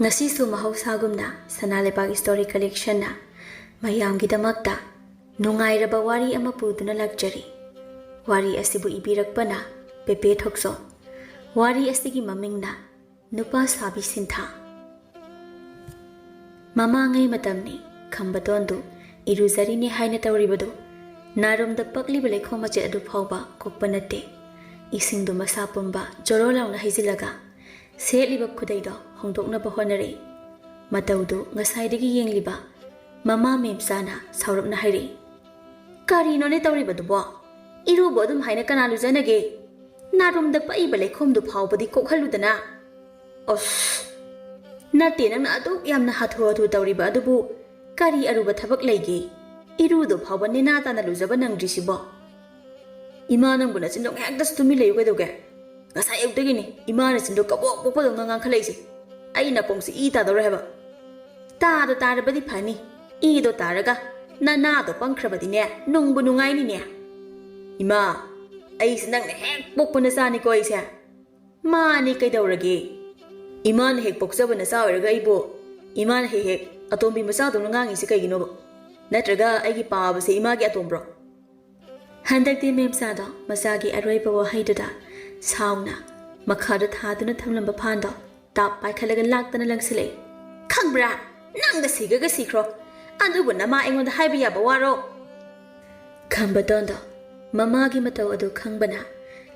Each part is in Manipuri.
Ngasisu mahausaagumna Sanalebag Story Collection na mayamgidamakta nungairaba wari ama puduna lagjari. Wari asibu ibirakpa na Pepe Thokso. Wari asigi maming na Nupa Sabi Sintha. Mama ngay matamni Kambatondu iruzari ni haina tawribadu. Narum da pakli balekho mache adu phawba kokpanate. Ising du masapumba joro law na hizilaga. Setliba khudaido hongdoknaba honare. Mataudu ngasaidagi yengliba mama memsana saurapna haire. Karino ne tawribadubo. Irubo adum haina kana lujanage. Narum da paiba lekhomdu phawbadi kokhaludana. Os Nate nang adu yamna hatho athu tawriba adubu kari aruba thabak leige. Irudo phawba nena tana lujaba nangdrisibo. Ima nang buna chindok hektas tumi leyu kedoge. Ngasai ayugdagini ima na chindok kabok pokpadong ngang khalaise. Ai na pongsi I tadore heba. Tada tarabadi phani. Ido taraga na do pangkrabadi ne nungbu nungai ni ne. Ima ai sinang hek pokpana sani ko aise. Mani kaidawrage. Ima na hek pokjaba na sa oiraga ibo. Ima na hek atombi masa dong ngangi se kaigino. Natraga aigi paabase imagi atombro. Handakti memsado masagi arwaiba wahaiduda sauna makhada thaduna thamlamba phando tap paikhalaga laktana langsile. Khangbra nangda sigaga sikro adubu nama aingonda haiba yaba waro. Khambadondo mamagi matau adu khangbana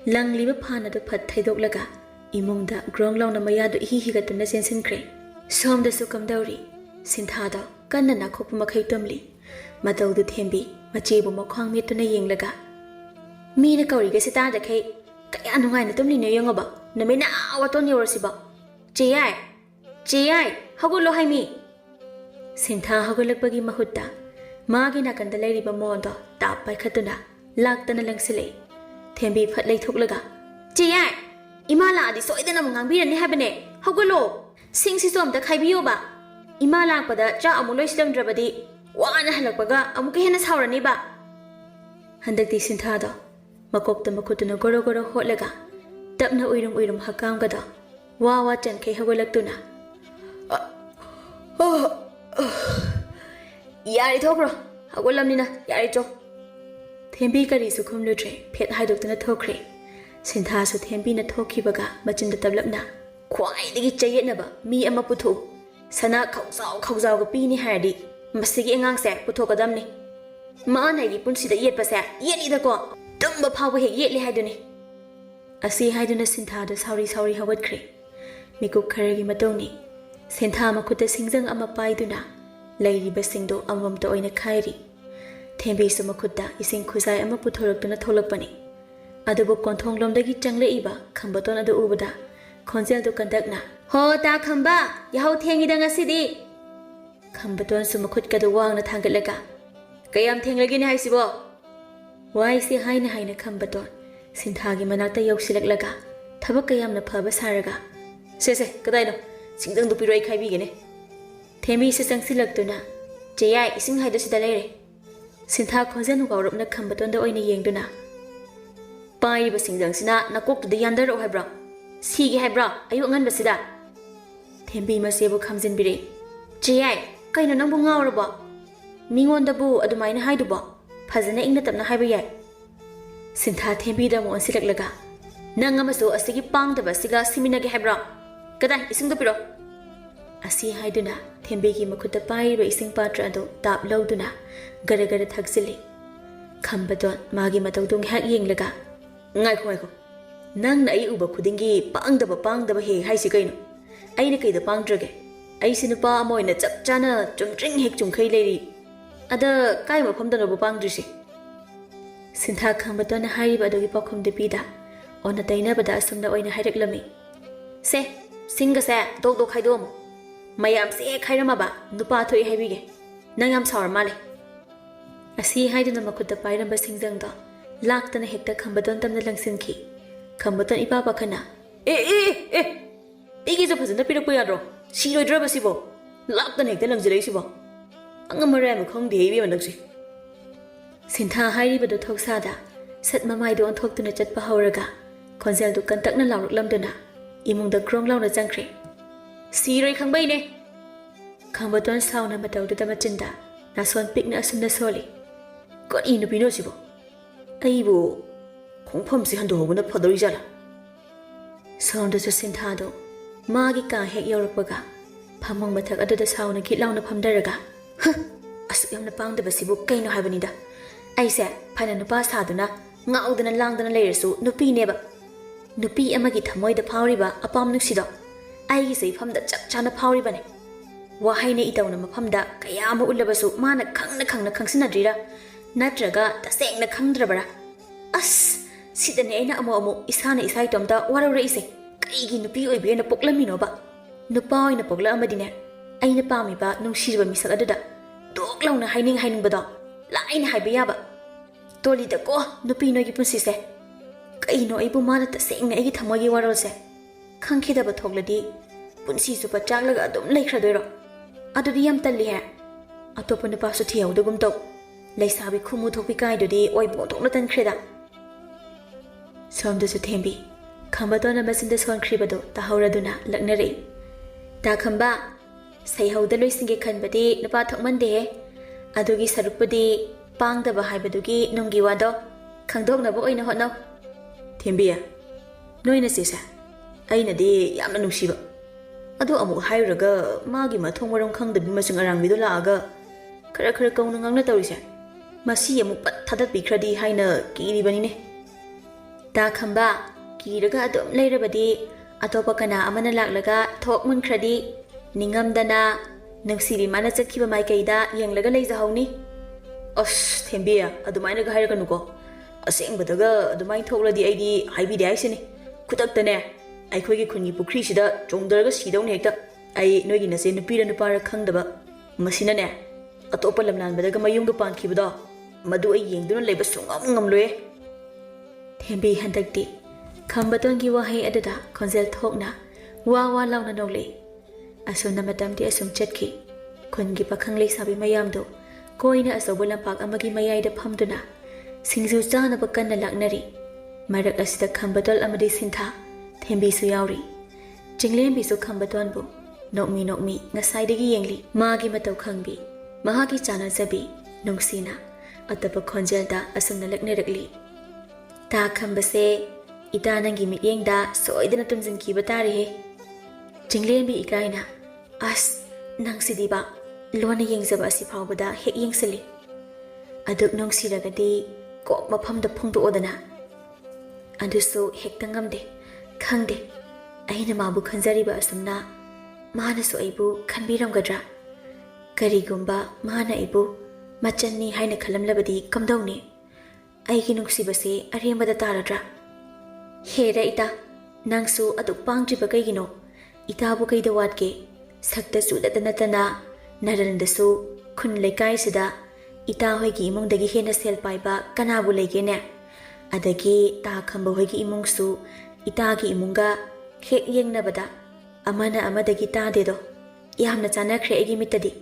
langliba phanadu phat thaidoglaga imungda gronglawna mayadu hihigatuna sensinkre. Somda sukamdauri sinthado kanna nakhokpa makhai tomli. Mataudu thembi machebu makhwang metuna yenglaga mina kauriga sita da kai kaya nungai na tumli ne yongaba namena awaton yorasiba cheyai hagulo haimi sintha hagulakpagi mahutta magi nakanda lairiba mondo tap paikhatuna laktana langsile thembi phatlei thuklaga cheyai imala adi soidana mangangbirani habane hagulo singsi somda khaibiyo ba imala pada cha amuloi silamdrabadi wana halakpaga amuka hena saurani ba. Handakti sinthado makokta makutuna goro goro hotlaga tapna uirum hakamgada wawa chankei hagolaktuna. Yari thokro hagolamnina yari cho. Thembi kari su khumludre phet haidoktuna thokre. Sintha su thembi na thokhibaga machinda tablapna khwaidagi chayetnaba mi ama puthu sana khawzaw ga pini hardi masigi engangse puthokadamni ma naigi punsida yetpase yelidako tumba phawba he yetli haiduni asi haiduna sinthada sauri hawatkhre mikuk kharagi matongni sintha makhuta singjang ama paiduna leiriba singdo amwamta oina khairi thembi su makhuta ising khuzai ama puthoraktuna tholakpani adubu konthonglomdagi changleiba khambaton adu ubada khonjel du kandakna ho ta khamba yahau thengida ngasidi Kambaton sumakhut kadu wangna thangalaga kayam thenglagini haisibo waisi haina kambaton sinthagi manakta yausilaklaga thabak kayamna phaba saraga se kadaino singjang du piroi khaibigene themi se changsilaktuna cheyai ising haida sida leire sintha khonjanu gawrupna kambaton da oina yengduna pai ba singjang sina nakok tu yandar o haibra sigi haibra ayu ngan basida thembi masebu khamjin bire cheyai kaino nangbu ngawrabo mingondabu adumaina haidubo phajana ingna tapna haiba yai sintha thembi da mo ansilaklaga nang amaso asigi pangdaba siga siminage haibra kadai ising dopiro asi haiduna thembi gi makhuta paiba ising patra ado tap lauduna gara thagsili khambadon magi matawdung hak yenglaga ngaikho nang na ai uba khudingi pangdaba he haisi kaino aina kaida pangdrage Aisi nupa amoina chap chana chumtring hek chumkhai leiri ada kai mafamda no bangdrisi sintha khambata na hariba adogi pakhum de pida ona taina bada asumna oina haireklami se singa se dok khaidom mayam se khairama ba nupa thoi haibige nangam sawar male asi haiduna makutta pairamba singjang da laktana hekta khambadon tamna langsinki khambatan ipa pakhana igi jo phajana pirappu yadro Siroidrabasibo laktan hekta langjilaisibo angamare ma khongde bi manaksi sintha hairibadu thoksada satma maido onthoktuna chatpa hauraga khonjel du kantakna lawruklamduna imungda grong lawna changkhre Siroi khangbai ne. Khangbaton sauna matauda machinda nason pikna asumna soli. Kot inu pino sibo. Aibo khongpham si hando hobuna phadori jala. Saunda su Sinthado magi ka hek yorakpaga phamong mathak aduda sauna khitlauna phamdaraga. Asuk yamna pangdaba sibu kaino haibanida. Aise phana nupa saduna ngaudana langdana leirasu nupi neba. Nupi amagi thamoida phawriba apam nuksido. Aigi seifamda chak chana phawribane. Wahaine itawna mafamda kayama ullabasu mana khangna khangsinadrira natraga tasengna khangdrabara. As sidane aina amo isana isai tomda warara ise kaigi nupi oibena poklaminoba. Nupa oina pokla amadine aina pamiba nungsirba misak aduda doklauna haining bado laina haiba yaba. Tolida ko nupi nogi punsise kaino aibu mana tasengna aigi thamogi warose khangkhidaba thogladi punsi supa chaglaga adum leikhradoiro. Adudi yam talli hai atopa nupa su thiyawdagum taw leisabi khumu thokpi kaidudi oibo thokna tankreda. Somda su thembi Khambadona masinda sonkribado tahauraduna laknari. Ta khamba saihauda loisinge khanbadi nupa thokmande adugi sarukpadi pangdaba haibadugi nungi wado khangdoknaba oina hotnaw. Thembiya noina sisa ainadi yamna nungsiba adu amu hairaga magi mathong waram khangdabi masing arangbido laaga khara kauna ngangna tawrise masi amu pat thadat bikhradi haina kiribani ne. Ta khamba kirega adum leirabadi atopa kana amana laklaga thokmun khradi ningamdana nungsibi mana chakhiba maikaida yenglaga leijahawni. As Thembiya adumaina ga hairaganuko asengbadaga adumai thokladi aidi haibide aisene khutaktane ꯑꯩꯈꯣꯏꯒꯤ ꯈꯨꯟꯒꯤ ꯄꯨꯈ꯭ꯔꯤꯁꯤꯗ ꯆꯣꯡꯗꯔꯒ ꯁꯤꯗꯧꯅꯦ ꯍꯦꯛꯇ ꯑꯩ ꯅꯣꯏꯒꯤ ꯅꯆꯦ ꯅꯨꯄꯤꯔ ꯅꯨꯄꯥꯔ ꯈꯪꯗꯕ ꯃꯁꯤꯅꯅꯦ ꯑꯇꯣꯞꯄ ꯂꯝꯂꯥꯟꯕꯗꯒ ꯃꯌꯨꯝꯒ ꯄꯥꯟꯈꯤꯕꯗꯣ ꯃꯗꯨ ꯑꯩ ꯌꯦꯡꯗꯨꯅ ꯂꯩꯕ ꯁꯨꯡꯉꯝ ꯉꯝꯂꯣꯏꯌꯦ. ꯊꯦꯝꯕꯤ ꯍꯟꯗꯛꯇꯤ ꯈꯝꯕꯇꯣꯟꯒꯤ ꯋꯥꯍꯩ ꯑꯗꯨꯗ ꯈꯣꯟꯖꯦꯜ ꯊꯣꯛꯅ ꯋꯥ ꯂꯥꯎꯅ ꯅꯣꯛꯂꯛꯏ. ꯑꯁꯨꯝꯅ ꯃꯇꯝꯗꯤ ꯑꯁꯨꯝ ꯆꯠꯈꯤ. ꯈꯨꯟꯒꯤ ꯄꯥꯈꯪ ꯂꯩꯁꯥꯕꯤ ꯃꯌꯥꯝꯗꯣ ꯀꯣꯏꯅ ꯑꯆꯧꯕ ꯂꯝꯄꯥꯛ ꯑꯃꯒꯤ ꯃꯌꯥꯏꯗ ꯐꯝꯗꯨꯅ ꯁꯤꯡꯖꯨ ꯆꯥꯅꯕ ꯀꯟꯅ ꯂꯥꯛꯅꯔꯤ. ꯃꯔꯛ ꯑꯁꯤꯗ ꯈꯝꯕꯇꯣꯜ ꯑꯃꯗꯤ ꯁꯤꯟꯊꯥ Thembisu yauri. Jinglembisu Khambadonbu nokmi ngasaidagi yengli magi mataw khangbi mahagi chanajabi nungsina atapa khonjelda asumna laknerakli. Ta khambase ita nangi mityengda soidana tumjinkiba tari he. Jinglembi ikaina as nangsidiba lona yengjaba asi phawbada hek yengsali aduk nungsiragadi kok mafamda phungdoodana adusu hekta ngamde khangde aina mabu khanjariba asumna manasu aibu khanbiramgadra karigumba mana aibu machanni haina khalamlabadi kamdawni aigi nuksibase arembada taradra. Hera ita nangsu aduk pangtriba kaigino itabu kaida watke sakta sudatanatana narandasu khun lekai sida ita hoigi imungdagi hena sel paiba kanabu legene adagi ta khamba hoigi imungsu itagi imunga hek yengnabada amana amadagi tadedo yamna chanakhre egi mitadi.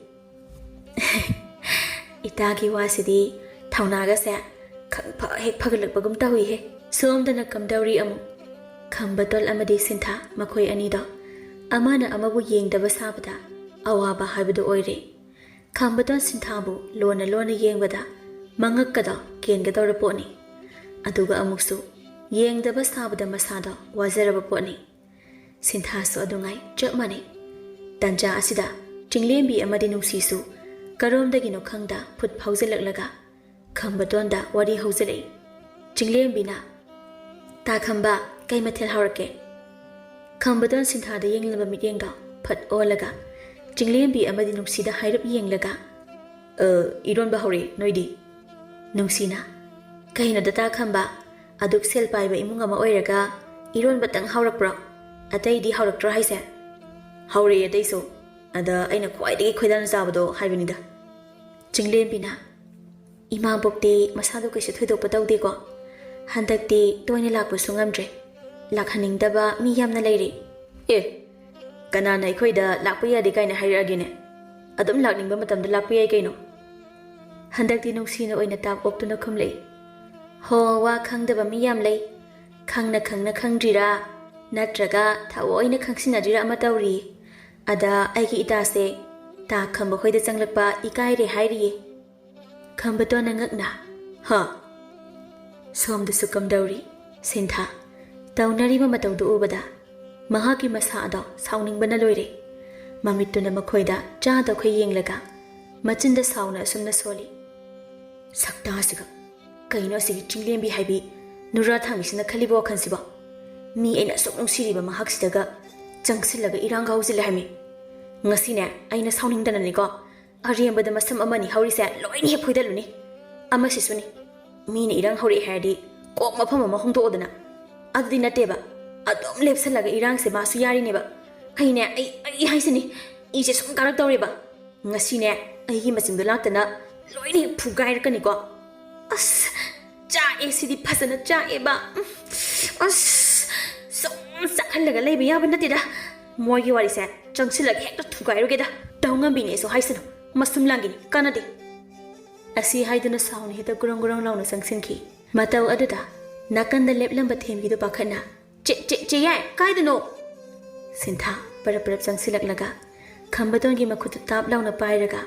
Itagi wasidi thaunaga se khangpha hek phagalakbagum tahui he. Somdana kamdauri amu Khambadol amadi Sintha makhoi anido amana amabu yengdaba sabada awaba haibadu oire. Khambadol Sinthabu lona yengbada mangakkada kengadawra poni aduga amuksu yengdaba sabada masada wazaraba poni. Sinthasu adungai chap mani tanja asida Jinglembi amadi nungsisu karomdagino khangda phut phaujalak Khambadonda wari haujalai. Jinglembi na ta khamba kai mathel haurake. Khambadon Sinthada yenglaba mityengda phat olaga Jinglembi amadi nungsida hairap yenglaga ironba haure noidi. Nungsina kaina data khamba aduk sel paiba imung ama oiraga iron batang haurakpro atai di hauraktra haise. Haure atai so ada aina khwaidagi khoidana jabado haibanida. Jinglembi na ima bokti masadu kaise thoidokpa tawde ko handakti toina lakpa sungamdre lakhaningdaba mi yamna leiri. Kanana aikhoida lakpa yade kaina hairagine adum lakningba matamda lakpa yai kaino. Handakti nungsina oina tap oktuna khumlei. Ho wa khangdaba mi yam lei khangna khangdrira natraga thawoina khangsinadrira ama tawri ꯑꯗ ꯑꯩꯒꯤ ꯏꯇꯥꯁꯦ ꯇꯥ ꯈꯝꯕ ꯍꯣꯏꯗ ꯆꯪꯂꯛꯄ ꯏꯀꯥꯏꯔꯦ ꯍꯥꯏꯔꯤꯌꯦ ꯈꯝꯕꯇꯣꯟꯅ ꯉꯛꯅ ꯍ ꯁꯣꯝꯗꯁꯨ ꯀꯝꯗꯧꯔꯤ ꯁꯤꯟꯊꯥ ꯇꯧꯅꯔꯤꯕ ꯃꯇꯧꯗꯨ ꯎꯕꯗ ꯃꯍꯥꯛꯀꯤ ꯃꯁꯥ ꯑꯗꯣ ꯁꯥꯎꯅꯤꯡꯕꯅ ꯂꯣꯏꯔꯦ ꯃꯃꯤꯠꯇꯨꯅ ꯃꯈꯣꯏꯗ ꯆꯥꯗꯈꯣꯏ ꯌꯦꯡꯂꯒ ꯃꯆꯤꯟꯗ ꯁꯥꯎꯅ ꯑꯁꯨꯝꯅ ꯁꯣꯜꯂꯤ ꯁꯛꯇꯥꯁꯤꯒ ꯀꯩꯅꯣ ꯑꯁꯤꯒꯤ ꯆꯤꯡꯂꯦꯝꯕꯤ ꯍꯥꯏꯕꯤ ꯅꯨꯔꯥ ꯊꯥꯡꯕꯤꯁꯤꯅ ꯈꯜꯂꯤꯕ ꯋꯥꯈꯜꯁꯤꯕꯣ ꯃꯤ ꯑꯩꯅ ꯑꯁꯨꯛ ꯅꯨꯡꯁꯤꯔꯤꯕ ꯃꯍꯥꯛꯁꯤꯗꯒ ꯆꯪꯁꯤꯜꯂꯒ ꯏꯔꯥꯡ ꯍꯧꯖꯤꯜꯂꯦ ꯍꯥꯏꯃꯤ ꯉꯁꯤꯅꯦ ꯑꯩꯅ ꯁꯥꯎꯅꯤꯡꯗꯅꯅꯤꯀꯣ ꯑꯔꯦꯝꯕꯗ ꯃꯁꯝ ꯑꯃꯅꯤ ꯍꯧꯔꯤꯁꯦ ꯂꯣꯏꯅ ꯍꯦꯛ ꯐꯣꯏꯗꯠꯂꯨꯅꯤ ꯑꯃꯁꯤꯁꯨꯅꯤ ꯃꯤꯅ ꯏꯔꯥꯡ ꯍꯧꯔꯛꯑꯦ ꯍꯥꯏꯔꯗꯤ ꯀꯣꯛ ꯃꯐꯝ ꯑꯃ ꯍꯣꯡꯗꯣꯛꯑꯣꯗꯅ ꯑꯗꯨꯗꯤ ꯅꯠꯇꯦꯕ ꯑꯗꯨꯝ ꯂꯦꯞꯁꯜꯂꯒ ꯏꯔꯥꯡꯁꯦ ꯃꯥꯁꯨ ꯌꯥꯔꯤꯅꯦꯕ ꯑꯩꯅꯦ ꯑꯩ ꯍꯥꯏꯁꯤꯅꯤ ꯏꯁꯦ ꯁꯨꯝ ꯀꯥꯔꯛꯇꯧꯔꯦꯕ ꯉꯁꯤꯅꯦ ꯑꯩꯒꯤ ꯃꯆꯤꯟꯗꯣ ꯂꯥꯛꯇꯅ ꯂꯣꯏꯅ ꯍꯦꯛ ꯐꯨꯒꯥꯏꯔꯛꯀꯅꯤꯀꯣ ꯑꯁ ꯆꯥꯛꯑꯦ ꯁꯤꯗꯤ ꯐꯖꯅ ꯆꯥꯛꯑꯦꯕ ꯑꯁ ꯁꯨꯝ ꯆꯥꯛꯍꯜꯂꯒ ꯂꯩꯕ ꯌꯥꯕ ꯅꯠꯇꯦꯗ ꯃꯣꯏꯒꯤ ꯋꯥꯔꯤꯁꯦ ꯆꯪꯁꯤꯜꯂꯒ ꯍꯦꯛꯇ ꯊꯨꯒꯥꯏꯔꯨꯒꯦꯗ ꯇꯧ ꯉꯝꯕꯤꯅꯦꯁꯨ ꯍꯥꯏꯁꯅꯨ ꯃꯁꯨꯝ ꯂꯥꯡꯒꯤꯅꯤ ꯀꯥꯟꯅꯗꯦ ꯑꯁꯤ ꯍꯥꯏꯗꯨꯅ ꯁꯥꯎꯅ ꯍꯦꯛꯇ ꯒꯨꯔꯪ ꯒꯨꯔꯪ ꯂꯥꯎꯅ ꯆꯪꯁꯤꯟꯈꯤ ꯃꯇꯧ ꯑꯗꯨꯗ ꯅꯥꯀꯟꯗ ꯂꯦꯞꯂꯝꯕ ꯊꯦꯝꯕꯤꯗꯨ ꯄꯥꯈꯠꯅ ꯆꯦ ꯌꯥꯏ ꯀꯥꯏꯗꯅꯣ ꯁꯤꯟꯊꯥ ꯄꯔꯞ ꯄꯔꯞ ꯆꯪꯁꯤꯜꯂꯛꯂꯒ ꯈꯝꯕꯇꯣꯟꯒꯤ ꯃꯈꯨꯠꯇꯨ ꯇꯥꯞ ꯂꯥꯎꯅ ꯄꯥꯏꯔꯒ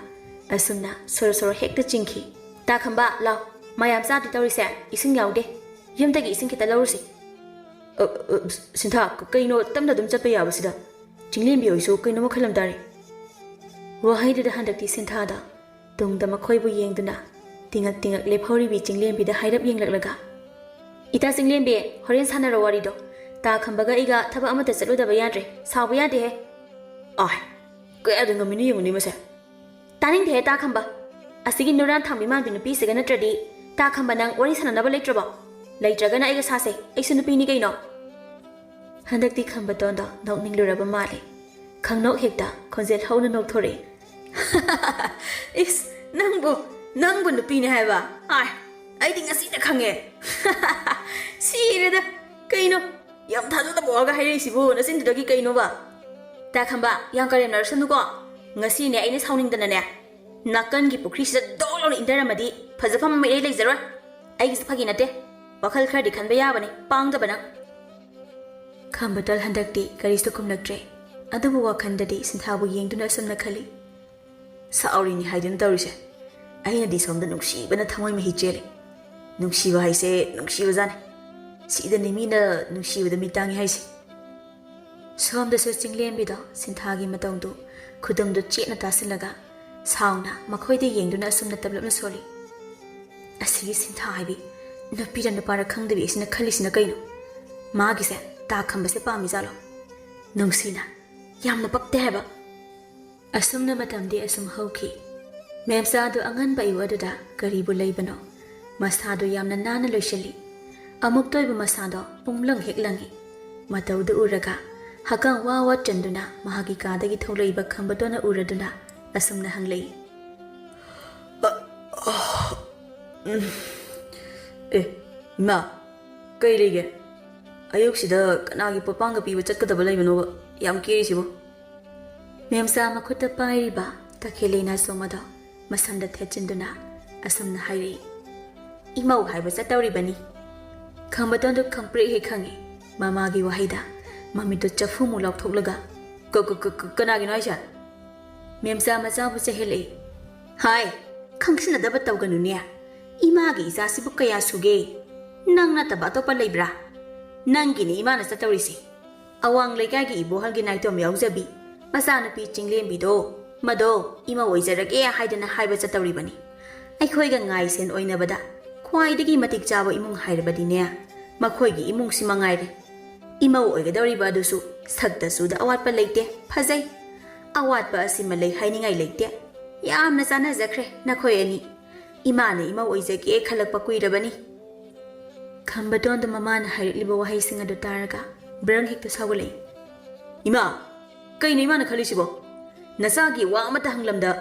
ꯑꯁꯨꯝꯅ ꯁꯣꯔꯣ ꯁꯣꯔꯣ ꯍꯦꯛꯇ ꯆꯤꯡꯈꯤ ꯇꯥ ꯈꯝꯕ ꯂꯥꯎ ꯃꯌꯥꯝ ꯆꯥꯗꯤ ꯇꯧꯔꯤꯁꯦ ꯏꯁꯤꯡ ꯌꯥꯎꯗꯦ ꯌꯨꯝꯗꯒꯤ ꯏꯁꯤꯡ ꯈꯤꯇ ꯂꯧꯔꯨꯁꯤ ꯁꯤꯟꯊꯥ ꯀꯩꯅꯣ ꯇꯞꯅ ꯑꯗꯨꯝ ꯆꯠꯄ ꯌꯥꯕꯁꯤꯗ ꯆꯤꯡꯂꯦꯝꯕꯤ ꯍꯣꯏꯁꯨ ꯀꯩꯅꯣ ꯃꯈꯜ ꯑꯃ ꯇꯥꯔꯦ ꯋꯥꯍꯩꯗꯨꯗ ꯍꯟꯗꯛꯇꯤ ꯁꯤꯟꯊꯥꯗ ꯇꯨꯡꯗ ꯃꯈꯣꯏꯕꯨ ꯌꯦꯡꯗꯨꯅ ꯇꯤꯉꯛ ꯇꯤꯉꯛ ꯂꯦꯞꯍꯧꯔꯤꯕꯤ ꯆꯤꯡꯂꯦꯝꯕꯤꯗ ꯍꯥꯏꯔꯞ ꯌꯦꯡꯂꯛꯂꯒ ꯏꯇꯥ ꯆꯤꯡꯂꯦꯝꯕꯤ ꯍꯣꯔꯦꯟ ꯁꯥꯟꯅꯔꯣ ꯋꯥꯔꯤꯗꯣ ꯇꯥ ꯈꯝꯕꯒ ꯑꯩꯒ ꯊꯕꯛ ꯑꯃꯠꯇ ꯆꯠꯂꯨꯗꯕ ꯌꯥꯗ꯭ꯔꯦ ꯁꯥꯎꯕ ꯌꯥꯗꯦꯍꯦ ꯑꯥꯏ ꯀꯌꯥꯗ ꯉꯝꯃꯤꯅ ꯌꯦꯡꯉꯨꯅꯤ ꯃꯁꯦ ꯇꯥꯅꯤꯡꯗꯦꯍꯦ ꯇꯥ ꯈꯝꯕ ꯑꯁꯤꯒꯤ ꯅꯨꯔꯥꯟ ꯊꯥꯡꯕꯤ ꯃꯥꯟꯕꯤ ꯅꯨꯄꯤꯁꯤꯒ ꯅꯠꯇ꯭ꯔꯗꯤ ꯇꯥ ꯈꯝꯕ ꯅꯪ ꯋꯥꯔꯤ ꯁꯥꯟꯅꯅꯕ ꯂꯩꯇ꯭ꯔꯕꯣ ꯂꯩꯇ꯭ꯔꯒꯅ ꯑꯩꯒ ꯁꯥꯁꯦ ꯑꯩꯁꯨ ꯅꯨꯄꯤꯅꯤ ꯀꯩꯅꯣ ꯍꯟꯗꯛꯇꯤ ꯈꯝꯕꯇꯣꯟꯗꯣ ꯅꯣꯛꯅꯤꯡꯂꯨꯔꯕ ꯃꯥꯜꯂꯦ ꯈꯪꯅꯣꯛ ꯍꯦꯛꯇ ꯈꯣꯟꯖꯦꯜ ꯍꯧꯅ ꯅꯣꯛꯊꯣꯔꯛꯏ ꯏꯁ ꯅꯪꯕꯨ ꯅꯨꯄꯤꯅꯦ ꯍꯥꯏꯕ ꯑꯥꯏ ꯑꯩꯗꯤ ꯉꯁꯤꯗ ꯈꯪꯉꯦ ꯁꯤꯔꯦꯗ ꯀꯩꯅꯣ ꯌꯥꯝ ꯊꯥꯖꯗꯕ ꯋꯥꯒ ꯍꯥꯏꯔꯛꯏꯁꯤꯕꯨ ꯅꯆꯤꯟꯗꯨꯗꯒꯤ ꯀꯩꯅꯣꯕ ꯇꯥ ꯈꯝꯕ ꯌꯥꯝ ꯀꯔꯦꯝꯅꯔꯁꯅꯨꯀꯣ ꯉꯁꯤꯅꯦ ꯑꯩꯅ ꯁꯥꯎꯅꯤꯡꯗꯅꯅꯦ ꯅꯥꯀꯟꯒꯤ ꯄꯨꯈ꯭ꯔꯤꯁꯤꯗ ꯗꯣꯛ ꯂꯥꯎꯅ ꯏꯟꯊꯔꯝꯃꯗꯤ ꯐꯖꯐꯝ ꯑꯃ ꯏꯔꯩ ꯂꯩꯖꯔꯣꯏ ꯑꯩꯒꯤꯁꯨ ꯐꯥꯒꯤ ꯅꯠꯇꯦ ꯋꯥꯈꯜ ꯈꯔꯗꯤ ꯈꯟꯕ ꯌꯥꯕꯅꯤ ꯄꯥꯡꯗꯕ ꯅꯪ ꯈꯝꯕꯇꯣꯜ ꯍꯟꯗꯛꯇꯤ ꯀꯔꯤꯁꯨ ꯈꯨꯝꯂꯛꯇ꯭ꯔꯦ ꯑꯗꯨꯕꯨ ꯋꯥꯈꯜꯗꯗꯤ ꯁꯤꯟꯊꯥꯕꯨ ꯌꯦꯡꯗꯨꯅ ꯑꯁꯨꯝꯅ ꯈꯜꯂꯤ ꯁꯥꯎꯔꯤꯅꯤ ꯍꯥꯏꯗꯨꯅ ꯇꯧꯔꯤꯁꯦ ꯑꯩꯅꯗꯤ ꯁꯣꯝꯗ ꯅꯨꯡꯁꯤꯕꯅ ꯊꯃꯣꯏ ꯃꯍꯤ ꯆꯦꯜꯂꯤ ꯅꯨꯡꯁꯤꯕ ꯍꯥꯏꯁꯦ ꯅꯨꯡꯁꯤꯕꯖꯥꯠꯅꯤ ꯁꯤꯗꯅꯤ ꯃꯤꯅ ꯅꯨꯡꯁꯤꯕꯗ ꯃꯤꯇꯥꯡꯉꯤ ꯍꯥꯏꯁꯦ ꯁꯣꯝꯗꯁꯨ ꯆꯤꯡꯂꯦꯝꯕꯤꯗꯣ ꯁꯤꯟꯊꯥꯒꯤ ꯃꯇꯧꯗꯨ ꯈꯨꯗꯨꯝꯗꯨ ꯆꯦꯠꯅ ꯇꯥꯁꯤꯜꯂꯒ ꯁꯥꯎꯅ ꯃꯈꯣꯏꯗ ꯌꯦꯡꯗꯨꯅ ꯑꯁꯨꯝꯅ ꯇꯞꯂꯞꯅ ꯁꯣꯜꯂꯤ ꯑꯁꯤꯒꯤ ꯁꯤꯟꯊꯥ ꯍꯥꯏꯕꯤ ꯅꯨꯄꯤꯔ ꯅꯨꯄꯥꯔ ꯈꯪꯗꯕꯤ ꯑꯁꯤꯅ ꯈꯜꯂꯤꯁꯤꯅ ꯀꯩꯅꯣ ꯃꯥꯒꯤꯁꯦ ꯇꯥ ꯈꯝꯕꯁꯦ ꯄꯥꯝꯃꯤꯖꯥꯠꯂꯣ ꯅꯨꯡꯁꯤꯅ ꯌꯥꯝꯅ ꯄꯛꯇꯦ ꯍꯥꯏꯕ ꯑꯁꯨꯝꯅ ꯃꯇꯝꯗꯤ ꯑꯁꯨꯝ ꯍꯧꯈꯤ ꯃꯦꯝꯆꯥꯗꯨ ꯑꯉꯟꯕ ꯑꯌꯨꯛ ꯑꯗꯨꯗ ꯀꯔꯤꯕꯨ ꯂꯩꯕꯅꯣ ꯃꯁꯥꯗꯨ ꯌꯥꯝꯅ ꯅꯥꯟꯅ ꯂꯣꯏꯁꯤꯜꯂꯤ ꯑꯃꯨꯛꯇꯣꯏꯕ ꯃꯁꯥꯗꯣ ꯄꯨꯡꯂꯪ ꯍꯦꯛ ꯂꯪꯉꯤ ꯃꯇꯧꯗꯨ ꯎꯔꯒ ꯍꯛꯀꯥꯡ ꯋꯥ ꯋꯥ ꯆꯟꯗꯨꯅ ꯃꯍꯥꯛꯀꯤ ꯀꯥꯗꯒꯤ ꯊꯣꯛꯂꯛꯏꯕ ꯈꯝꯕꯇꯣꯟꯅ ꯎꯔꯗꯨꯅ ꯑꯁꯨꯝꯅ ꯍꯪꯂꯛꯏ ꯏꯃꯥ ꯀꯩ ꯂꯩꯒꯦ ꯑꯌꯨꯛꯁꯤꯗ ꯀꯅꯥꯒꯤ ꯄꯣꯠꯄꯥꯡꯒ ꯄꯤꯕ ꯆꯠꯀꯗꯕ ꯂꯩꯕꯅꯣꯕ ꯌꯥꯝ ꯀꯦꯔꯤꯁꯤꯕꯣ ꯃꯦꯝꯆꯥ ꯃꯈꯨꯠꯇ ꯄꯥꯏꯔꯤꯕ ꯇꯈꯦꯜꯂꯩꯅꯥ ꯆꯣꯝ ꯑꯗꯣ ꯃꯁꯝꯗ ꯊꯦꯠꯆꯤꯟꯗꯨꯅ ꯑꯁꯨꯝꯅ ꯍꯥꯏꯔꯛꯏ ꯏꯃꯧ ꯍꯥꯏꯕ ꯆꯠꯇꯧꯔꯤꯕꯅꯤ ꯈꯝꯕꯇꯣꯟꯗꯨ ꯈꯪꯄ꯭ꯔꯦꯛ ꯍꯦꯛ ꯈꯪꯉꯤ ꯃꯃꯥꯒꯤ ꯋꯥꯍꯩꯗ ꯃꯃꯤꯠꯇꯨ ꯆꯐꯨꯃꯨꯛ ꯂꯥꯎꯊꯣꯛꯂꯒ ꯀꯅꯥꯒꯤꯅꯣ ꯍꯥꯏꯁꯦ ꯃꯦꯝꯆꯥ ꯃꯆꯥꯕꯨ ꯆꯩꯍꯜꯂꯛꯏ ꯍꯥꯏ ꯈꯪꯁꯤꯟꯅꯗꯕ ꯇꯧꯒꯅꯨꯅꯦ ꯏꯃꯥꯒꯤ ꯏꯆꯥꯁꯤꯕꯨ ꯀꯌꯥ ꯁꯨꯒꯦ ꯅꯪ ꯅꯠꯇꯕ ꯑꯇꯣꯞꯄ ꯂꯩꯕ꯭ꯔꯥ ꯅꯪꯒꯤꯅꯤ ꯏꯃꯥꯅ ꯆꯠꯇꯧꯔꯤꯁꯤ ꯑꯋꯥꯡ ꯂꯩꯀꯥꯏꯒꯤ ꯏꯕꯣꯍꯜꯒꯤ ꯅꯥꯏꯇꯣꯝ ꯌꯥꯎꯖꯕꯤ ꯃꯆꯥꯅꯨꯄꯤ ꯆꯤꯡꯂꯦꯝꯕꯤꯗꯣ ꯃꯗꯣ ꯏꯃꯧ ꯑꯣꯏꯖꯔꯒꯦ ꯍꯥꯏꯗꯅ ꯍꯥꯏꯕ ꯆꯠꯇꯧꯔꯤꯕꯅꯤ ꯑꯩꯈꯣꯏꯒ ꯉꯥꯏꯁꯦꯟ ꯑꯣꯏꯅꯕꯗ ꯈ꯭ꯋꯥꯏꯗꯒꯤ ꯃꯇꯤꯛ ꯆꯥꯕ ꯏꯃꯨꯡ ꯍꯥꯏꯔꯕꯗꯤꯅꯦ ꯃꯈꯣꯏꯒꯤ ꯏꯃꯨꯡꯁꯤ ꯃꯉꯥꯏꯔꯦ ꯏꯃꯧ ꯑꯣꯏꯒꯗꯧꯔꯤꯕ ꯑꯗꯨꯁꯨ ꯁꯛꯇꯁꯨꯗ ꯑꯋꯥꯠꯄ ꯂꯩꯇꯦ ꯐꯖꯩ ꯑꯋꯥꯠꯄ ꯑꯁꯤꯃ ꯂꯩ ꯍꯥꯏꯅꯤꯡꯉꯥꯏ ꯂꯩꯇꯦ ꯌꯥꯝꯅ ꯆꯥꯟꯅꯖꯈ꯭ꯔꯦ ꯅꯈꯣꯏ ꯑꯅꯤ ꯏꯃꯥꯅ ꯏꯃꯧ ꯑꯣꯏꯖꯒꯦ ꯈꯜꯂꯛꯄ ꯀꯨꯏꯔꯕꯅꯤ ꯈꯝꯕꯇꯣꯟꯗ ꯃꯃꯥꯅ ꯍꯥꯏꯔꯛꯂꯤꯕ ꯋꯥꯍꯩꯁꯤꯡ ꯑꯗꯨ ꯇꯥꯔꯒ ꯕ꯭ꯔꯪ ꯍꯦꯛꯇ ꯁꯥꯎꯒꯠꯂꯛꯏ ꯏꯃꯥ ꯀꯩꯅꯣ ꯏꯃꯥꯅ ꯈꯜꯂꯤꯁꯤꯕꯣ ꯅꯆꯥꯒꯤ ꯋꯥ ꯑꯃꯠꯇ ꯍꯪꯂꯝꯗ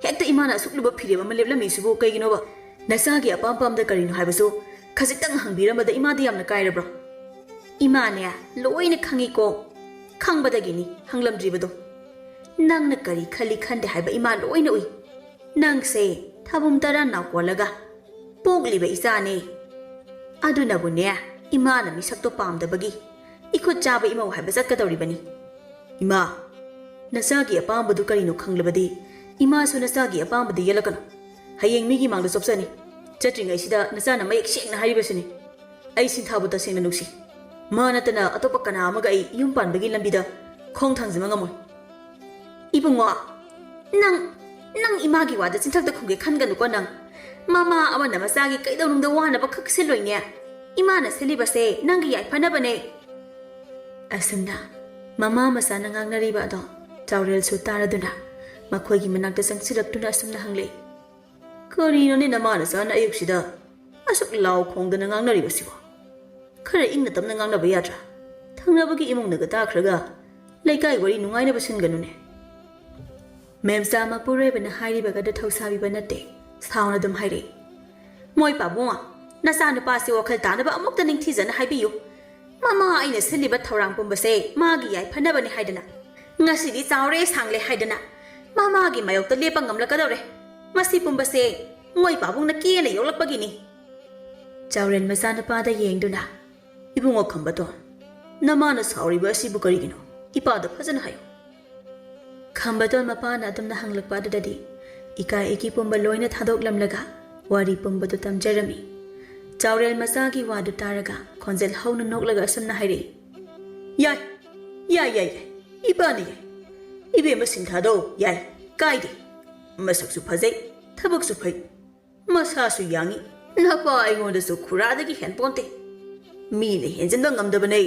ꯍꯦꯛꯇ ꯏꯃꯥꯅ ꯑꯁꯨꯛ ꯂꯨꯕ ꯐꯤꯔꯦꯞ ꯑꯃ ꯂꯦꯞꯂꯝꯃꯤꯁꯤꯕꯨ ꯀꯩꯒꯤꯅꯣꯕ ꯅꯆꯥꯒꯤ ꯑꯄꯥꯝ ꯄꯥꯝꯗ ꯀꯔꯤꯅꯣ ꯍꯥꯏꯕꯁꯨ ꯈꯖꯤꯛꯇꯪ ꯍꯪꯕꯤꯔꯝꯕꯗ ꯏꯃꯥꯗꯤ ꯌꯥꯝꯅ ꯀꯥꯏꯔꯕ꯭ꯔꯣ ꯏꯃꯥꯅꯦ ꯂꯣꯏꯅ ꯈꯪꯉꯤꯀꯣ ꯈꯪꯕꯗꯒꯤꯅꯤ ꯍꯪꯂꯝꯗ꯭ꯔꯤꯕꯗꯣ ꯅꯪꯅ ꯀꯔꯤ ꯈꯜꯂꯤ ꯈꯟꯗꯦ ꯍꯥꯏꯕ ꯏꯃꯥ ꯂꯣꯏꯅ ꯎꯏ ꯅꯪꯁꯦ ꯊꯥꯕꯨꯝ ꯇꯔꯥ ꯅꯥꯎꯀꯣꯜꯂꯒ ꯄꯣꯛꯂꯤꯕ ꯏꯆꯥꯅꯦ ꯑꯗꯨꯅꯕꯨꯅꯦ ꯏꯃꯥꯅ ꯃꯤꯁꯛꯇꯣ ꯄꯥꯝꯗꯕꯒꯤ ꯏꯈꯨꯠ ꯆꯥꯕ ꯏꯃꯧ ꯍꯥꯏꯕ ꯆꯠꯀꯗꯧꯔꯤꯕꯅꯤ ꯏꯃꯥ ꯅꯆꯥꯒꯤ ꯑꯄꯥꯝꯕꯗꯨ ꯀꯔꯤꯅꯣ ꯈꯪꯂꯕꯗꯤ ꯏꯃꯥꯁꯨ ꯅꯆꯥꯒꯤ ꯑꯄꯥꯝꯕꯗ ꯌꯦꯜꯂꯛꯀꯅꯨ ꯍꯌꯦꯡ ꯃꯤꯒꯤ ꯃꯥꯡꯗ ꯆꯣꯞꯆꯅꯤ ꯆꯠꯇ꯭ꯔꯤꯉꯩꯁꯤꯗ ꯅꯆꯥꯅ ꯃꯌꯦꯛ ꯁꯦꯡꯅ ꯍꯥꯏꯔꯤꯕꯁꯤꯅꯤ ꯑꯩ ꯁꯤꯟꯊꯥꯕꯨ ꯇꯁꯦꯡꯅ ꯅꯨꯡꯁꯤ ꯃꯥ ꯅꯠꯇꯅ ꯑꯇꯣꯞꯄ ꯀꯅꯥ ꯑꯃꯒ ꯑꯩ ꯌꯨꯝ ꯄꯥꯟꯕꯒꯤ ꯂꯝꯕꯤꯗ ꯈꯣꯡ ꯊꯥꯡꯖꯤꯟꯕ ꯉꯝꯃꯣꯏ 이봉아, ꯅꯪ 이마기 와다 진탁다 공개 칸가누고 ꯅꯪ 마마 아마나 마사기 까이다우능다 와나바 크크셀로이냐 이마나 셀리바세 낭기 야이파나바네 ꯑꯁꯨꯝꯅ ꯃꯃꯥ ꯃꯆꯥꯅ ꯉꯥꯡꯅꯔꯤꯕ ꯑꯗꯣ ꯆꯥꯎꯔꯦꯜꯁꯨ ꯇꯥꯔꯗꯨꯅ ꯃꯈꯣꯏꯒꯤ ꯃꯅꯥꯛꯇ ꯆꯪꯁꯤꯜꯂꯛꯇꯨꯅ ꯑꯁꯨꯝꯅ ꯍꯪꯂꯦ ꯀꯔꯤꯅꯣꯅꯦ ꯅꯃꯥ ꯅꯆꯥꯅ ꯑꯌꯨꯛꯁꯤꯗ ꯑꯁꯨꯛ ꯂꯥꯎ ꯈꯣꯡꯗꯅ ꯉꯥꯡꯅꯔꯤꯕꯁꯤꯕꯣ ꯈꯔ ꯏꯪꯅ ꯇꯞꯅ ꯉꯥꯡꯅꯕ ꯌꯥꯗ꯭ꯔꯥ ꯊꯪꯅꯕꯒꯤ ꯏꯃꯨꯡꯅꯒ ꯇꯥꯈ꯭ꯔꯒ ꯂꯩꯀꯥꯏ ꯋꯥꯔꯤ ꯅꯨꯡꯉꯥꯏꯅꯕ ꯁꯤꯟꯒꯅꯨꯅꯦ ꯃꯦꯝꯆꯥ ꯃꯄꯨꯔꯣꯏꯕꯅ ꯍꯥꯏꯔꯤꯕꯒꯗ ꯊꯧꯁꯥꯕꯤꯕ ꯅꯠꯇꯦ ꯁꯥꯎꯅ ꯑꯗꯨꯝ ꯍꯥꯏꯔꯛꯏ ꯃꯣꯏ ꯄꯥꯕꯨꯡ ꯅꯆꯥꯅꯨꯄꯥꯁꯤ ꯋꯥꯈꯜ ꯇꯥꯅꯕ ꯑꯃꯨꯛꯇ ꯅꯤꯡꯊꯤꯖꯅ ꯍꯥꯏꯕꯤꯌꯨ ꯃꯃꯥ ꯑꯩꯅ ꯁꯤꯜꯂꯤꯕ ꯊꯧꯔꯥꯡ ꯄꯨꯝꯕꯁꯦ ꯃꯥꯒꯤ ꯌꯥꯏꯐꯅꯕꯅꯤ ꯍꯥꯏꯗꯅ ꯉꯁꯤꯗꯤ ꯆꯥꯎꯔꯦ ꯁꯥꯡꯂꯦ ꯍꯥꯏꯗꯅ ꯃꯃꯥꯒꯤ ꯃꯥꯌꯣꯛꯇ ꯂꯦꯞꯄ ꯉꯝꯂꯛꯀꯗꯧꯔꯦ ꯃꯁꯤ ꯄꯨꯝꯕꯁꯦ ꯃꯣꯏ ꯄꯥꯕꯨꯡꯅ ꯀꯦꯅ ꯌꯣꯛꯂꯛꯄꯒꯤꯅꯤ ꯆꯥꯎꯔꯦꯟ ꯃꯆꯥꯅꯨꯄꯥꯗ ꯌꯦꯡꯗꯨꯅ ꯏꯕꯨꯡꯉꯣ ꯈꯝꯕꯇꯣꯟ ꯅꯃꯥꯅ ꯁꯥꯎꯔꯤꯕ ꯑꯁꯤꯕꯨ ꯀꯔꯤꯒꯤꯅꯣ ꯏꯄꯥꯗ ꯐꯖꯅ ꯍꯥꯏꯌꯨ ꯈꯝꯕꯇꯣꯟ ꯃꯄꯥꯅ ꯑꯗꯨꯝꯅ ꯍꯪꯂꯛꯄ ꯑꯗꯨꯗꯗꯤ ꯏꯀꯥꯏ ꯏꯀꯤ ꯄꯨꯝꯕ ꯂꯣꯏꯅ ꯊꯥꯗꯣꯛꯂꯝꯂꯒ ꯋꯥꯔꯤ ꯄꯨꯝꯕꯗꯨ ꯇꯝꯖꯔꯝꯃꯤ ꯆꯥꯎꯔꯦꯜ ꯃꯆꯥꯒꯤ ꯋꯥꯗꯨ ꯇꯥꯔꯒ ꯈꯣꯟꯖꯦꯜ ꯍꯧꯅ ꯅꯣꯛꯂꯒ ꯑꯁꯨꯝꯅ ꯍꯥꯏꯔꯛꯏ ꯌꯥꯏ ꯏꯄꯥꯅ ꯌꯥꯏ ꯏꯕꯦꯝꯃ ꯁꯤꯟꯊꯥꯗꯣ ꯌꯥꯏ ꯀꯥꯏꯗꯦ ꯃꯁꯛꯁꯨ ꯐꯖꯩ ꯊꯕꯛꯁꯨ ꯐꯩ ꯃꯁꯥꯁꯨ ꯌꯥꯡꯏ ꯅꯄꯥ ꯑꯩꯉꯣꯟꯗꯁꯨ ꯈꯨꯔꯥꯗꯒꯤ ꯍꯦꯟꯄꯣꯟꯇꯦ ꯃꯤꯅ ꯍꯦꯟꯖꯤꯟꯕ ꯉꯝꯗꯕꯅꯦ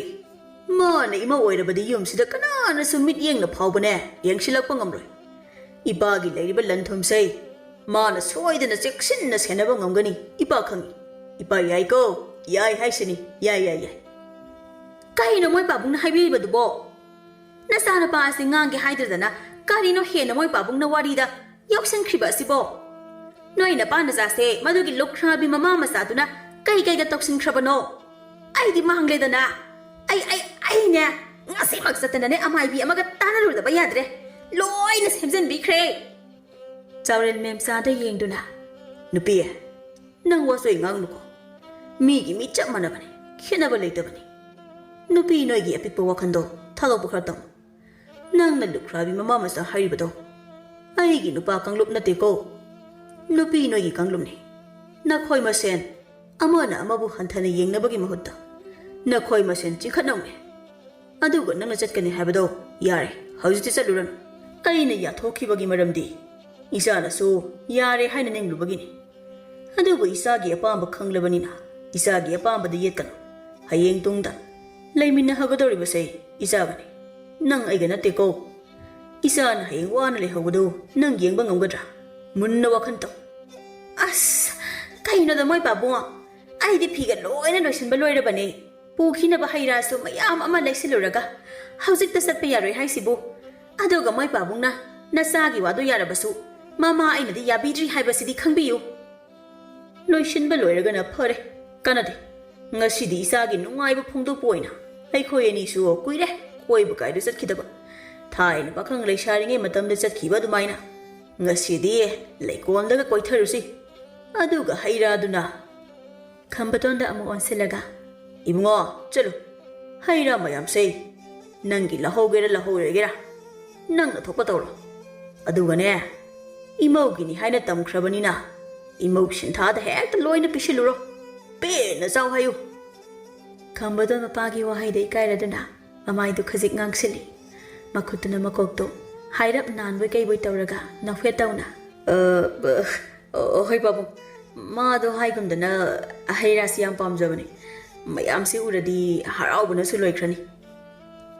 ꯃꯥꯅ ꯏꯃꯥ ꯑꯣꯏꯔꯕꯗꯤ ꯌꯨꯝꯁꯤꯗ ꯀꯅꯥꯅꯁꯨ ꯃꯤꯠꯌꯦꯡꯅ ꯐꯥꯎꯕꯅꯦ ꯌꯦꯡꯁꯤꯜꯂꯛꯄ ꯉꯝꯂꯣꯏ ꯏꯄꯥꯒꯤ ꯂꯩꯔꯤꯕ ꯂꯟꯊꯨꯝꯁꯦ ꯃꯥꯅ ꯁꯣꯏꯗꯅ ꯆꯦꯛꯁꯤꯟꯅ ꯁꯦꯟꯅꯕ ꯉꯝꯒꯅꯤ ꯏꯄꯥ ꯈꯪꯏ 이빠 야이고 야이 하이시니 야야야 ꯀꯩꯅꯣ ꯃꯣꯏ ꯄꯥꯕꯨꯡꯅ ꯍꯥꯏꯕꯤꯔꯤꯕꯗꯨꯕꯣ ꯅꯆꯥꯅꯨꯄꯥ ꯑꯁꯤ ꯉꯥꯡꯒꯦ ꯍꯥꯏꯗ꯭ꯔꯗꯅ ꯀꯔꯤꯅꯣ ꯍꯦꯟꯅ ꯃꯣꯏ ꯄꯥꯕꯨꯡꯅ ꯋꯥꯔꯤꯗ ꯌꯥꯎꯁꯤꯟꯈ꯭ꯔꯤꯕ ꯑꯁꯤꯕꯣ ꯅꯣꯏ ꯅꯄꯥ ꯅꯆꯥꯁꯦ ꯃꯗꯨꯒꯤ ꯂꯨꯈ꯭ꯔꯥꯕꯤ ꯃꯃꯥ ꯃꯆꯥꯗꯨꯅ ꯀꯩꯒ ꯇꯧꯁꯤꯟꯈ꯭ꯔꯕꯅꯣ ꯑꯩꯗꯤ ꯃꯥꯡꯂꯦꯗꯅ ꯑꯩꯅꯦ ꯉꯁꯤꯃꯛ ꯆꯠꯇꯅꯅꯦ ꯑꯃꯥꯏꯕꯤ ꯑꯃꯒ ꯇꯥꯟꯅꯔꯨꯗꯕ ꯌꯥꯗ꯭ꯔꯦ ꯂꯣꯏꯅ ꯁꯦꯝꯖꯤꯟꯕꯤꯈ꯭ꯔꯦ ꯆꯥꯎꯔꯦꯟ ꯃꯦꯝꯆꯥꯗ ꯌꯦꯡꯗꯨꯅ ꯅꯨꯄꯤ ꯅꯪ ꯋꯥꯁꯣꯏ ꯉꯥꯡꯅꯨꯀꯣ ꯃꯤꯒꯤ ꯃꯤ ꯆꯞ ꯃꯥꯟꯅꯕꯅꯤ ꯈꯦꯠꯅꯕ ꯂꯩꯇꯕꯅꯤ ꯅꯨꯄꯤ ꯅꯣꯏꯒꯤ ꯑꯄꯤꯛꯄ ꯋꯥꯈꯟꯗꯣ ꯊꯥꯗꯣꯛꯄ ꯈꯔ ꯇꯝꯃꯨ ꯅꯪꯅ ꯂꯨꯈ꯭ꯔꯥꯕꯤ ꯃꯃꯥ ꯃꯆꯥ ꯍꯥꯏꯔꯤꯕꯗꯣ ꯑꯩꯒꯤ ꯅꯨꯄꯥ ꯀꯥꯡꯂꯨꯞ ꯅꯠꯇꯦꯀꯣ ꯅꯨꯄꯤ ꯅꯣꯏꯒꯤ ꯀꯥꯡꯂꯨꯞꯅꯤ ꯅꯈꯣꯏ ꯃꯁꯦꯟ ꯑꯃꯅ ꯑꯃꯕꯨ ꯍꯟꯊꯅ ꯌꯦꯡꯅꯕꯒꯤ ꯃꯍꯨꯠꯇ ꯅꯈꯣꯏ ꯃꯁꯦꯟ ꯆꯤꯡꯈꯠꯅꯧꯅꯦ ꯑꯗꯨꯒ ꯅꯪꯅ ꯆꯠꯀꯅꯤ ꯍꯥꯏꯕꯗꯣ ꯌꯥꯔꯦ ꯍꯧꯖꯤꯛꯇꯤ ꯆꯠꯂꯨꯔꯅꯨ ꯑꯩꯅ ꯌꯥꯊꯣꯛꯈꯤꯕꯒꯤ ꯃꯔꯝꯗꯤ ꯏꯆꯥꯅꯁꯨ ꯌꯥꯔꯦ ꯍꯥꯏꯅ ꯅꯤꯡꯂꯨꯕꯒꯤꯅꯤ ꯑꯗꯨꯕꯨ ꯏꯆꯥꯒꯤ ꯑꯄꯥꯝꯕ ꯈꯪꯂꯕꯅꯤꯅ ꯏꯆꯥꯒꯤ ꯑꯄꯥꯝꯕꯗ ꯌꯦꯠꯀꯅꯨ ꯍꯌꯦꯡ ꯇꯨꯡꯗ ꯂꯩꯃꯤꯟꯅꯍꯧꯒꯗꯧꯔꯤꯕꯁꯦ ꯏꯆꯥꯒꯅꯤ ꯅꯪ ꯑꯩꯒ ꯅꯠꯇꯦꯀꯣ ꯏꯆꯥꯅ ꯍꯌꯦꯡ ꯋꯥꯅ ꯂꯩꯍꯧꯕꯗꯨ ꯅꯪ ꯌꯦꯡꯕ ꯉꯝꯒꯗ꯭ꯔꯥ ꯃꯨꯟꯅ ꯋꯥꯈꯟ ꯇꯧ ꯑꯁ ꯀꯩꯅꯣꯗ ꯃꯣꯏ ꯄꯥꯕꯨꯡ ꯑꯩꯗꯤ ꯐꯤꯒ ꯂꯣꯏꯅ ꯂꯣꯏꯁꯤꯟꯕ ꯂꯣꯏꯔꯕꯅꯦ ꯄꯨꯈꯤꯅꯕ ꯍꯩꯔꯥꯁꯨ ꯃꯌꯥꯝ ꯑꯃ ꯂꯩꯁꯤꯜꯂꯨꯔꯒ ꯍꯧꯖꯤꯛꯇ ꯆꯠꯄ ꯌꯥꯔꯣꯏ ꯍꯥꯏꯁꯤꯕꯨ ꯑꯗꯨꯒ ꯃꯣꯏ ꯄꯥꯕꯨꯡꯅ ꯅꯆꯥꯒꯤ ꯋꯥꯗꯨ ꯌꯥꯔꯕꯁꯨ ꯃꯃꯥ ꯑꯩꯅꯗꯤ ꯌꯥꯕꯤꯗ꯭ꯔꯤ ꯍꯥꯏꯕꯁꯤꯗꯤ ꯈꯪꯕꯤꯌꯨ ꯂꯣꯏꯁꯤꯟꯕ ꯂꯣꯏꯔꯒꯅ ꯐꯔꯦ ꯀꯥꯟꯅꯗꯦ ꯉꯁꯤꯗꯤ ꯏꯆꯥꯒꯤ ꯅꯨꯡꯉꯥꯏꯕ ꯐꯣꯡꯗꯣꯛꯄ ꯑꯣꯏꯅ ꯑꯩꯈꯣꯏ ꯑꯅꯤꯁꯨ ꯀꯨꯏꯔꯦ ꯀꯣꯏꯕ ꯀꯥꯏꯗ ꯆꯠꯈꯤꯗꯕ ꯊꯥꯏꯅ ꯄꯥꯈꯪ ꯂꯩꯁꯥꯔꯤꯉꯩ ꯃꯇꯝꯗ ꯆꯠꯈꯤꯕ ꯑꯗꯨꯃꯥꯏꯅ ꯉꯁꯤꯗꯤ ꯂꯩꯀꯣꯜꯗꯒ ꯀꯣꯏꯊꯔꯨꯁꯤ ꯑꯗꯨꯒ ꯍꯩꯔꯥꯗꯨꯅ ꯈꯝꯕꯇꯣꯟꯗ ꯑꯃꯨꯛ ꯑꯣꯟꯁꯤꯜꯂꯒ ꯏꯕꯨꯡꯉꯣ ꯆꯠꯂꯨ ꯍꯩꯔꯥ ꯃꯌꯥꯝꯁꯦ ꯅꯪꯒꯤ ꯂꯧꯍꯧꯒꯦꯔꯥ ꯂꯧꯍꯧꯔꯣꯏꯒꯦꯔꯥ ꯅꯪꯅ ꯊꯣꯛꯄ ꯇꯧꯔꯣ ꯑꯗꯨꯒꯅꯦ ꯏꯃꯧꯒꯤꯅꯤ ꯍꯥꯏꯅ ꯇꯝꯈ꯭ꯔꯕꯅꯤ나 이모 신타다 헥ꯇ ꯂꯣꯏꯅ ꯄꯤꯁꯤꯜꯂꯨꯔꯣ ꯄꯦꯟꯅ ꯆꯥꯎ ꯍꯥꯏꯌꯨ ꯈꯝꯕꯇꯣꯟ ꯃꯄꯥꯒꯤ ꯋꯥꯍꯩꯗ ꯏꯀꯥꯏꯔꯗꯨꯅ ꯃꯃꯥꯏꯗꯨ ꯈꯖꯤꯛ ꯉꯥꯡꯁꯤꯜꯂꯤ ꯃꯈꯨꯠꯇꯨꯅ ꯃꯀꯣꯛꯇꯨ ꯍꯥꯏꯔꯞ ꯅꯥꯟꯕꯣꯏ ꯀꯩꯕꯣꯏ ꯇꯧꯔꯒ ꯅꯧꯐꯦꯠ ꯇꯧꯅ ꯍꯣꯏ ꯄꯥꯕꯨꯡ ꯃꯥꯗꯣ ꯍꯥꯏꯒꯨꯝꯗꯅ ꯍꯩꯔꯥꯁꯤ ꯌꯥꯝ ꯄꯥꯝꯖꯕꯅꯤ ꯃꯌꯥꯝꯁꯤ ꯎꯔꯗꯤ ꯍꯔꯥꯎꯕꯅꯁꯨ ꯂꯣꯏꯈ꯭ꯔꯅꯤ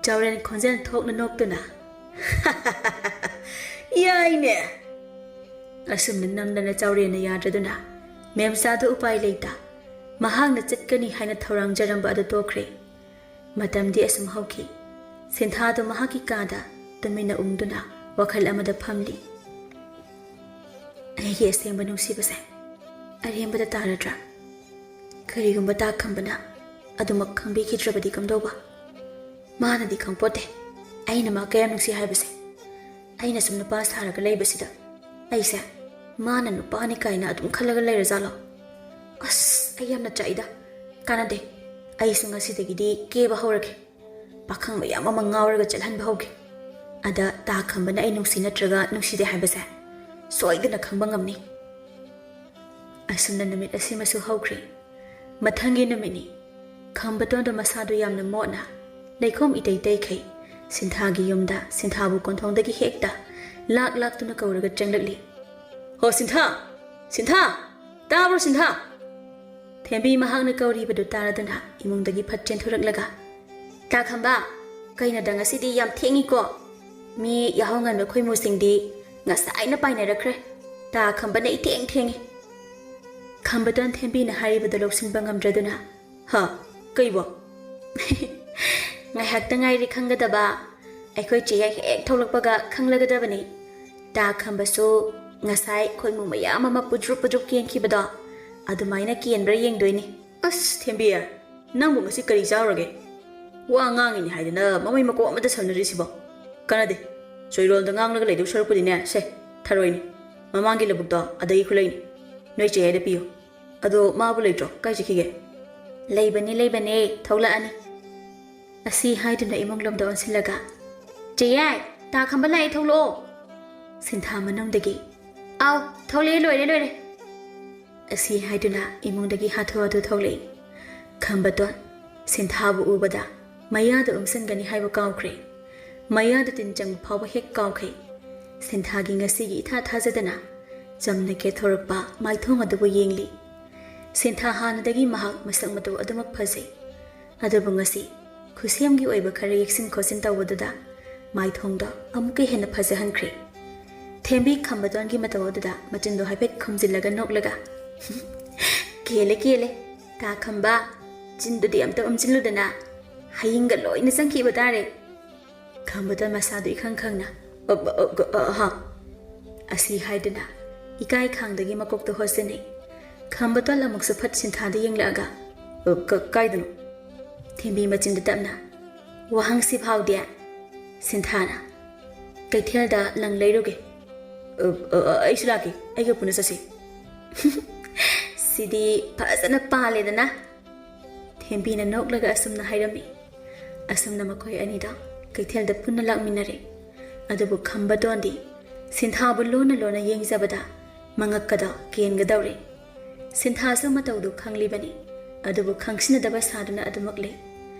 ꯆꯥꯎꯔꯦꯟ ꯈꯣꯟꯖꯦꯜ ꯊꯣꯛꯅ ꯅꯣꯛꯇꯨꯅ ꯌꯥꯏꯅꯦ ꯑꯁꯨꯝꯅ ꯅꯝꯗꯅ ꯆꯥꯎꯔꯦꯟꯅ ꯌꯥꯗ꯭ꯔꯗꯨꯅ ꯃꯦꯝꯆꯥꯗꯨ ꯎꯄꯥꯏ ꯂꯩꯇ ꯃꯍꯥꯛꯅ ꯆꯠꯀꯅꯤ ꯍꯥꯏꯅ ꯊꯧꯔꯥꯡꯖꯔꯝꯕ ꯑꯗꯨ ꯇꯣꯛꯈ꯭ꯔꯦ ꯃꯇꯝꯗꯤ ꯑꯁꯨꯝ ꯍꯧꯈꯤ ꯁꯤꯟꯊꯥꯗꯨ ꯃꯍꯥꯛꯀꯤ ꯀꯥꯗ ꯇꯨꯃꯤꯟꯅ ꯎꯪꯗꯨꯅ ꯋꯥꯈꯜ ꯑꯃꯗ ꯐꯝꯂꯤ ꯑꯩꯒꯤ ꯑꯁꯦꯡꯕ ꯅꯨꯡꯁꯤꯕꯁꯦ ꯑꯔꯦꯝꯕꯗ ꯇꯥꯔꯗ꯭ꯔꯥ ꯀꯔꯤꯒꯨꯝꯕ ꯇꯥꯈꯝꯕꯅ ꯑꯗꯨꯃꯛ ꯈꯪꯕꯤꯈꯤꯗ꯭ꯔꯕꯗꯤ ꯀꯝꯗꯧꯕ ꯃꯥꯅꯗꯤ ꯈꯪꯄꯣꯠꯇꯦ ꯑꯩꯅ ꯃꯥ ꯀꯌꯥꯝ ꯅꯨꯡꯁꯤ ꯍꯥꯏꯕꯁꯦ ꯑꯩꯅ ꯁꯨꯝ ꯅꯨꯄꯥ ꯁꯥꯔꯒ ꯂꯩꯕꯁꯤꯗ ꯑꯩꯁꯦ ꯃꯥꯅ ꯅꯨꯄꯥꯅꯤ ꯀꯥꯏꯅ ꯑꯗꯨꯝ ꯈꯜꯂꯒ ꯂꯩꯔꯖꯥꯠꯂꯣ ꯑꯁ ꯑꯩ ꯌꯥꯝꯅ ꯆꯥꯛꯏꯗ ꯀꯥꯟꯅꯗꯦ ꯑꯩꯁꯨ ꯉꯁꯤꯗꯒꯤꯗꯤ ꯀꯦꯕ ꯍꯧꯔꯒꯦ ꯄꯥꯈꯪ ꯃꯌꯥꯝ ꯑꯃ ꯉꯥꯎꯔꯒ ꯆꯠꯍꯟꯕ ꯍꯧꯒꯦ ꯑꯗ ꯇꯥ ꯈꯝꯕꯅ ꯑꯩ ꯅꯨꯡꯁꯤ ꯅꯠꯇ꯭ꯔꯒ ꯅꯨꯡꯁꯤꯗꯦ ꯍꯥꯏꯕꯁꯦ ꯁꯣꯏꯗꯅ ꯈꯪꯕ ꯉꯝꯅꯤ꯫ ꯑꯁꯨꯝꯅ ꯅꯨꯃꯤꯠ ꯑꯁꯤꯃꯁꯨ ꯍꯧꯈ꯭ꯔꯦ꯫ ꯃꯊꯪꯒꯤ ꯅꯨꯃꯤꯠꯅꯤ꯫ ꯈꯝꯕꯇꯣꯟꯗꯣ ꯃꯁꯥꯗꯨ ꯌꯥꯝꯅ ꯃꯣꯠꯅ ꯂꯩꯈꯣꯝ ꯏꯇꯩ ꯇꯩꯈꯩ ꯁꯤꯟꯊꯥꯒꯤ ꯌꯨꯝꯗ ꯁꯤꯟꯊꯥꯕꯨ ꯀꯣꯟꯊꯣꯡꯗꯒꯤ ꯍꯦꯛꯇ ꯂꯥꯛꯇꯨꯅ ꯀꯧꯔꯒ ꯆꯪꯂꯛꯂꯤ꯫ ꯍꯣ ꯁꯤꯟꯊꯥ! ꯁꯤꯟꯊꯥ! ꯇꯥꯕ꯭ꯔꯣ ꯁꯤꯟꯊꯥ? ꯊꯦꯝꯕꯤ ꯃꯍꯥꯛꯅ ꯀꯧꯔꯤꯕꯗꯨ ꯇꯥꯔꯗꯨꯅ ꯏꯃꯨꯡꯗꯒꯤ ꯐꯠ ꯆꯦꯟꯊꯣꯔꯛꯂꯒ ꯇꯥ ꯈꯝꯕ, ꯀꯩꯅꯣꯗ ꯉꯁꯤꯗꯤ ꯌꯥꯝ ꯊꯦꯡꯉꯤꯀꯣ? ꯃꯤ ꯌꯥꯍꯧ ꯉꯟꯕ ꯈꯣꯏꯃꯨꯁꯤꯡꯗꯤ ꯉꯁꯥꯏꯅ ꯄꯥꯏꯅꯔꯛꯈ꯭ꯔꯦ꯫ ꯇꯥ ꯈꯝꯕꯅ ꯏꯊꯦꯡ ꯊꯦꯡꯉꯤ꯫ ꯈꯝꯕꯇꯣꯟ ꯊꯦꯝꯕꯤꯅ ꯍꯥꯏꯔꯤꯕꯗꯨ ꯂꯧꯁꯤꯟꯕ ꯉꯝꯗ꯭ꯔꯗꯨꯅ ꯍꯥ, ꯀꯩꯕꯣ? ꯉꯥꯏꯍꯥꯛꯇ ꯉꯥꯏꯔꯤ ꯈꯪꯒꯗꯕ, ꯑꯩꯈꯣꯏ ꯆꯦ ꯍꯦꯛ ꯊꯣꯛꯂꯛꯄꯒ ꯈꯪꯂꯒꯗꯕꯅꯤ꯫ ꯇꯥ ꯈꯝꯕꯁꯨ ꯉꯁꯥꯏ ꯈꯣꯏꯃꯨ ꯃꯌꯥꯝ ꯑꯃ ꯄꯨꯗ꯭ꯔꯨꯞ ꯀꯦꯟꯈꯤꯕꯗꯣ ꯑꯗꯨꯃꯥꯏꯅ ꯀꯦꯟꯕ꯭ꯔꯥ ꯌꯦꯡꯗꯣꯏꯅꯤ꯫ ꯑꯁ ꯊꯦꯝꯕꯤ, ꯅꯪꯕꯨ ꯉꯁꯤ ꯀꯔꯤ ꯆꯥꯎꯔꯒꯦ? ꯋꯥ ꯉꯥꯡꯉꯤꯅꯤ ꯍꯥꯏꯗꯅ ꯃꯃꯩ ꯃꯀꯣꯛ ꯑꯃꯇ ꯁꯝꯅꯔꯤꯁꯤꯕꯣ? ꯀꯥꯟꯅꯗꯦ, ꯆꯣꯏꯔꯣꯜꯗ ꯉꯥꯡꯂꯒ ꯂꯩꯗꯧ ꯁꯔꯨꯛꯄꯨꯗꯤꯅꯦ, ꯁꯦ ꯊꯔꯣꯏꯅꯤ, ꯃꯃꯥꯡꯒꯤ ꯂꯧꯕꯨꯛꯇꯣ ꯑꯗꯒꯤ ꯈꯨꯂꯩꯅꯤ, ꯅꯣꯏ ꯆꯦ ꯌꯥꯏꯗ ꯄꯤꯌꯨ꯫ ꯑꯗꯣ ꯃꯥꯕꯨ ꯂꯩꯇ꯭ꯔꯣ? ꯀꯥꯏ ꯆꯠꯈꯤꯒꯦ? ꯂꯩꯕꯅꯦ, ꯊꯣꯛꯂꯛꯑꯅꯤ꯫ ꯑꯁꯤ ꯍꯥꯏꯗꯨꯅ ꯏꯃꯨꯡꯂꯣꯝꯗ ꯑꯣꯟꯁꯤꯜꯂꯒ ꯆꯦ ꯌꯥꯏ, ꯇꯥ ꯈꯝꯕ ꯂꯥꯛꯑꯦ, ꯊꯣꯛꯂꯛꯑꯣ꯫ ꯁꯤꯟꯊꯥ ꯃꯅꯨꯡꯗꯒꯤ ꯑꯥꯎ ꯊꯣꯛꯂꯛꯑꯦ, ꯂꯣꯏꯔꯦ꯫ ꯑꯁꯤ ꯍꯥꯏꯗꯨꯅ ꯏꯃꯨꯡꯗꯒꯤ ꯍꯥꯊꯨ ꯊꯣꯛꯂꯛꯏ꯫ ꯈꯝꯕꯇꯣꯟ ꯁꯤꯟꯊꯥꯕꯨ ꯎꯕꯗ ꯃꯌꯥꯗ ꯎꯝꯁꯤꯟꯒꯅꯤ ꯍꯥꯏꯕ ꯀꯥꯎꯈ꯭ꯔꯦ꯫ ꯃꯌꯥꯗ ꯇꯤꯟ ꯆꯪꯕ ꯐꯥꯎꯕ ꯍꯦꯛ ꯀꯥꯎꯈ꯭ꯔꯦ꯫ ꯁꯤꯟꯊꯥꯒꯤ ꯉꯁꯤꯒꯤ ꯏꯊꯥ ꯊꯥꯖꯗꯅ ꯆꯝꯅ ꯀꯦꯊꯣꯔꯛꯄ ꯃꯥꯏꯊꯣꯡ ꯑꯗꯨꯕꯨ ꯌꯦꯡꯂꯤ꯫ ꯁꯤꯟꯊꯥ ꯍꯥꯟꯅꯗꯒꯤ ꯃꯍꯥꯛ ꯃꯁꯛ ꯃꯇꯧ ꯑꯗꯨꯃꯛ ꯐꯖꯩ꯫ ꯑꯗꯨꯕꯨ ꯉꯁꯤ ꯈꯨꯁꯦꯝꯒꯤ ꯑꯣꯏꯕ ꯈꯔ ꯌꯦꯛꯁꯤꯟ ꯈꯣꯠꯆꯤꯟ ꯇꯧꯕꯗꯨꯗ ꯃꯥꯏꯊꯣꯡꯗꯣ ꯑꯃꯨꯛꯀ ꯍꯦꯟꯅ ꯐꯖꯍꯟꯈ꯭ꯔꯦ꯫ ꯊꯦꯝꯕꯤ ꯈꯝꯕꯇꯣꯟꯒꯤ ꯃꯇꯧ ꯑꯗꯨꯗ ꯃꯆꯤꯟꯗꯣ ꯍꯥꯏꯐꯦꯠ ꯈꯨꯝꯖꯤꯜꯂꯒ ꯅꯣꯛꯂꯒ ꯀꯦꯜꯂꯦ, ꯇꯥ ꯈꯝꯕ, ꯆꯤꯟꯗꯨꯗꯤ ꯑꯝꯇ ꯎꯝꯁꯤꯜꯂꯨꯗꯅ ꯍꯌꯤꯡꯒ ꯂꯣꯏꯅ ꯆꯪꯈꯤꯕ ꯇꯥꯔꯦ꯫ ꯈꯝꯕꯇꯣꯟ ꯃꯁꯥꯗꯨ ꯏꯈꯪ ꯈꯪꯅ ꯍꯥ ꯑꯁꯤ ꯍꯥꯏꯗꯨꯅ ꯏꯀꯥꯏ ꯈꯥꯡꯗꯒꯤ ꯃꯀꯣꯛꯇ ꯍꯣꯠꯆꯤꯟꯅꯩ꯫ ꯈꯝꯕꯇꯣꯟ ꯑꯃꯨꯛꯁꯨ ꯐꯠ ꯁꯤꯟꯊꯥꯗ ꯌꯦꯡꯂꯛꯑꯒ ꯀꯥꯏꯗꯅꯣ? ꯊꯦꯝꯕꯤ ꯃꯆꯤꯟꯗ ꯇꯞꯅ ꯋꯥꯍꯪꯁꯤ ꯐꯥꯎꯗꯦ꯫ ꯁꯤꯟꯊꯥꯅ ꯀꯩꯊꯦꯜꯗ ꯂꯪ ꯂꯩꯔꯨꯒꯦ꯫ ꯑꯩꯁꯨ ꯂꯥꯛꯀꯦ, ꯑꯩꯒ ꯄꯨꯟꯅ ꯆꯠꯁꯤ꯫ ꯁꯤꯗꯤ ꯐꯖꯅ ꯄꯥꯜꯂꯦꯗꯅ꯫ ꯊꯦꯝꯕꯤꯅ ꯅꯣꯛꯂꯒ ꯑꯁꯨꯝꯅ ꯍꯥꯏꯔꯝꯃꯤ꯫ ꯑꯁꯨꯝꯅ ꯃꯈꯣꯏ ꯑꯅꯤꯗꯣ ꯀꯩꯊꯦꯜꯗ ꯄꯨꯟꯅ ꯂꯥꯛꯃꯤꯟꯅꯔꯦ꯫ ꯑꯗꯨꯕꯨ ꯈꯝꯕꯇꯣꯟꯗꯤ ꯁꯤꯟꯊꯥꯕꯨ ꯂꯣꯟꯅ ꯌꯦꯡꯖꯕꯗ ꯃꯉꯛꯀꯗꯣ ꯀꯦꯟꯒꯗꯧꯔꯦ꯫ ꯁꯤꯟꯊꯥꯁꯨ ꯃꯇꯧꯗꯨ ꯈꯪꯂꯤꯕꯅꯤ, ꯑꯗꯨꯕꯨ ꯈꯪꯁꯤꯟꯅꯗꯕ ꯁꯥꯗꯨꯅ ꯑꯗꯨꯃꯛ ꯂꯩ꯫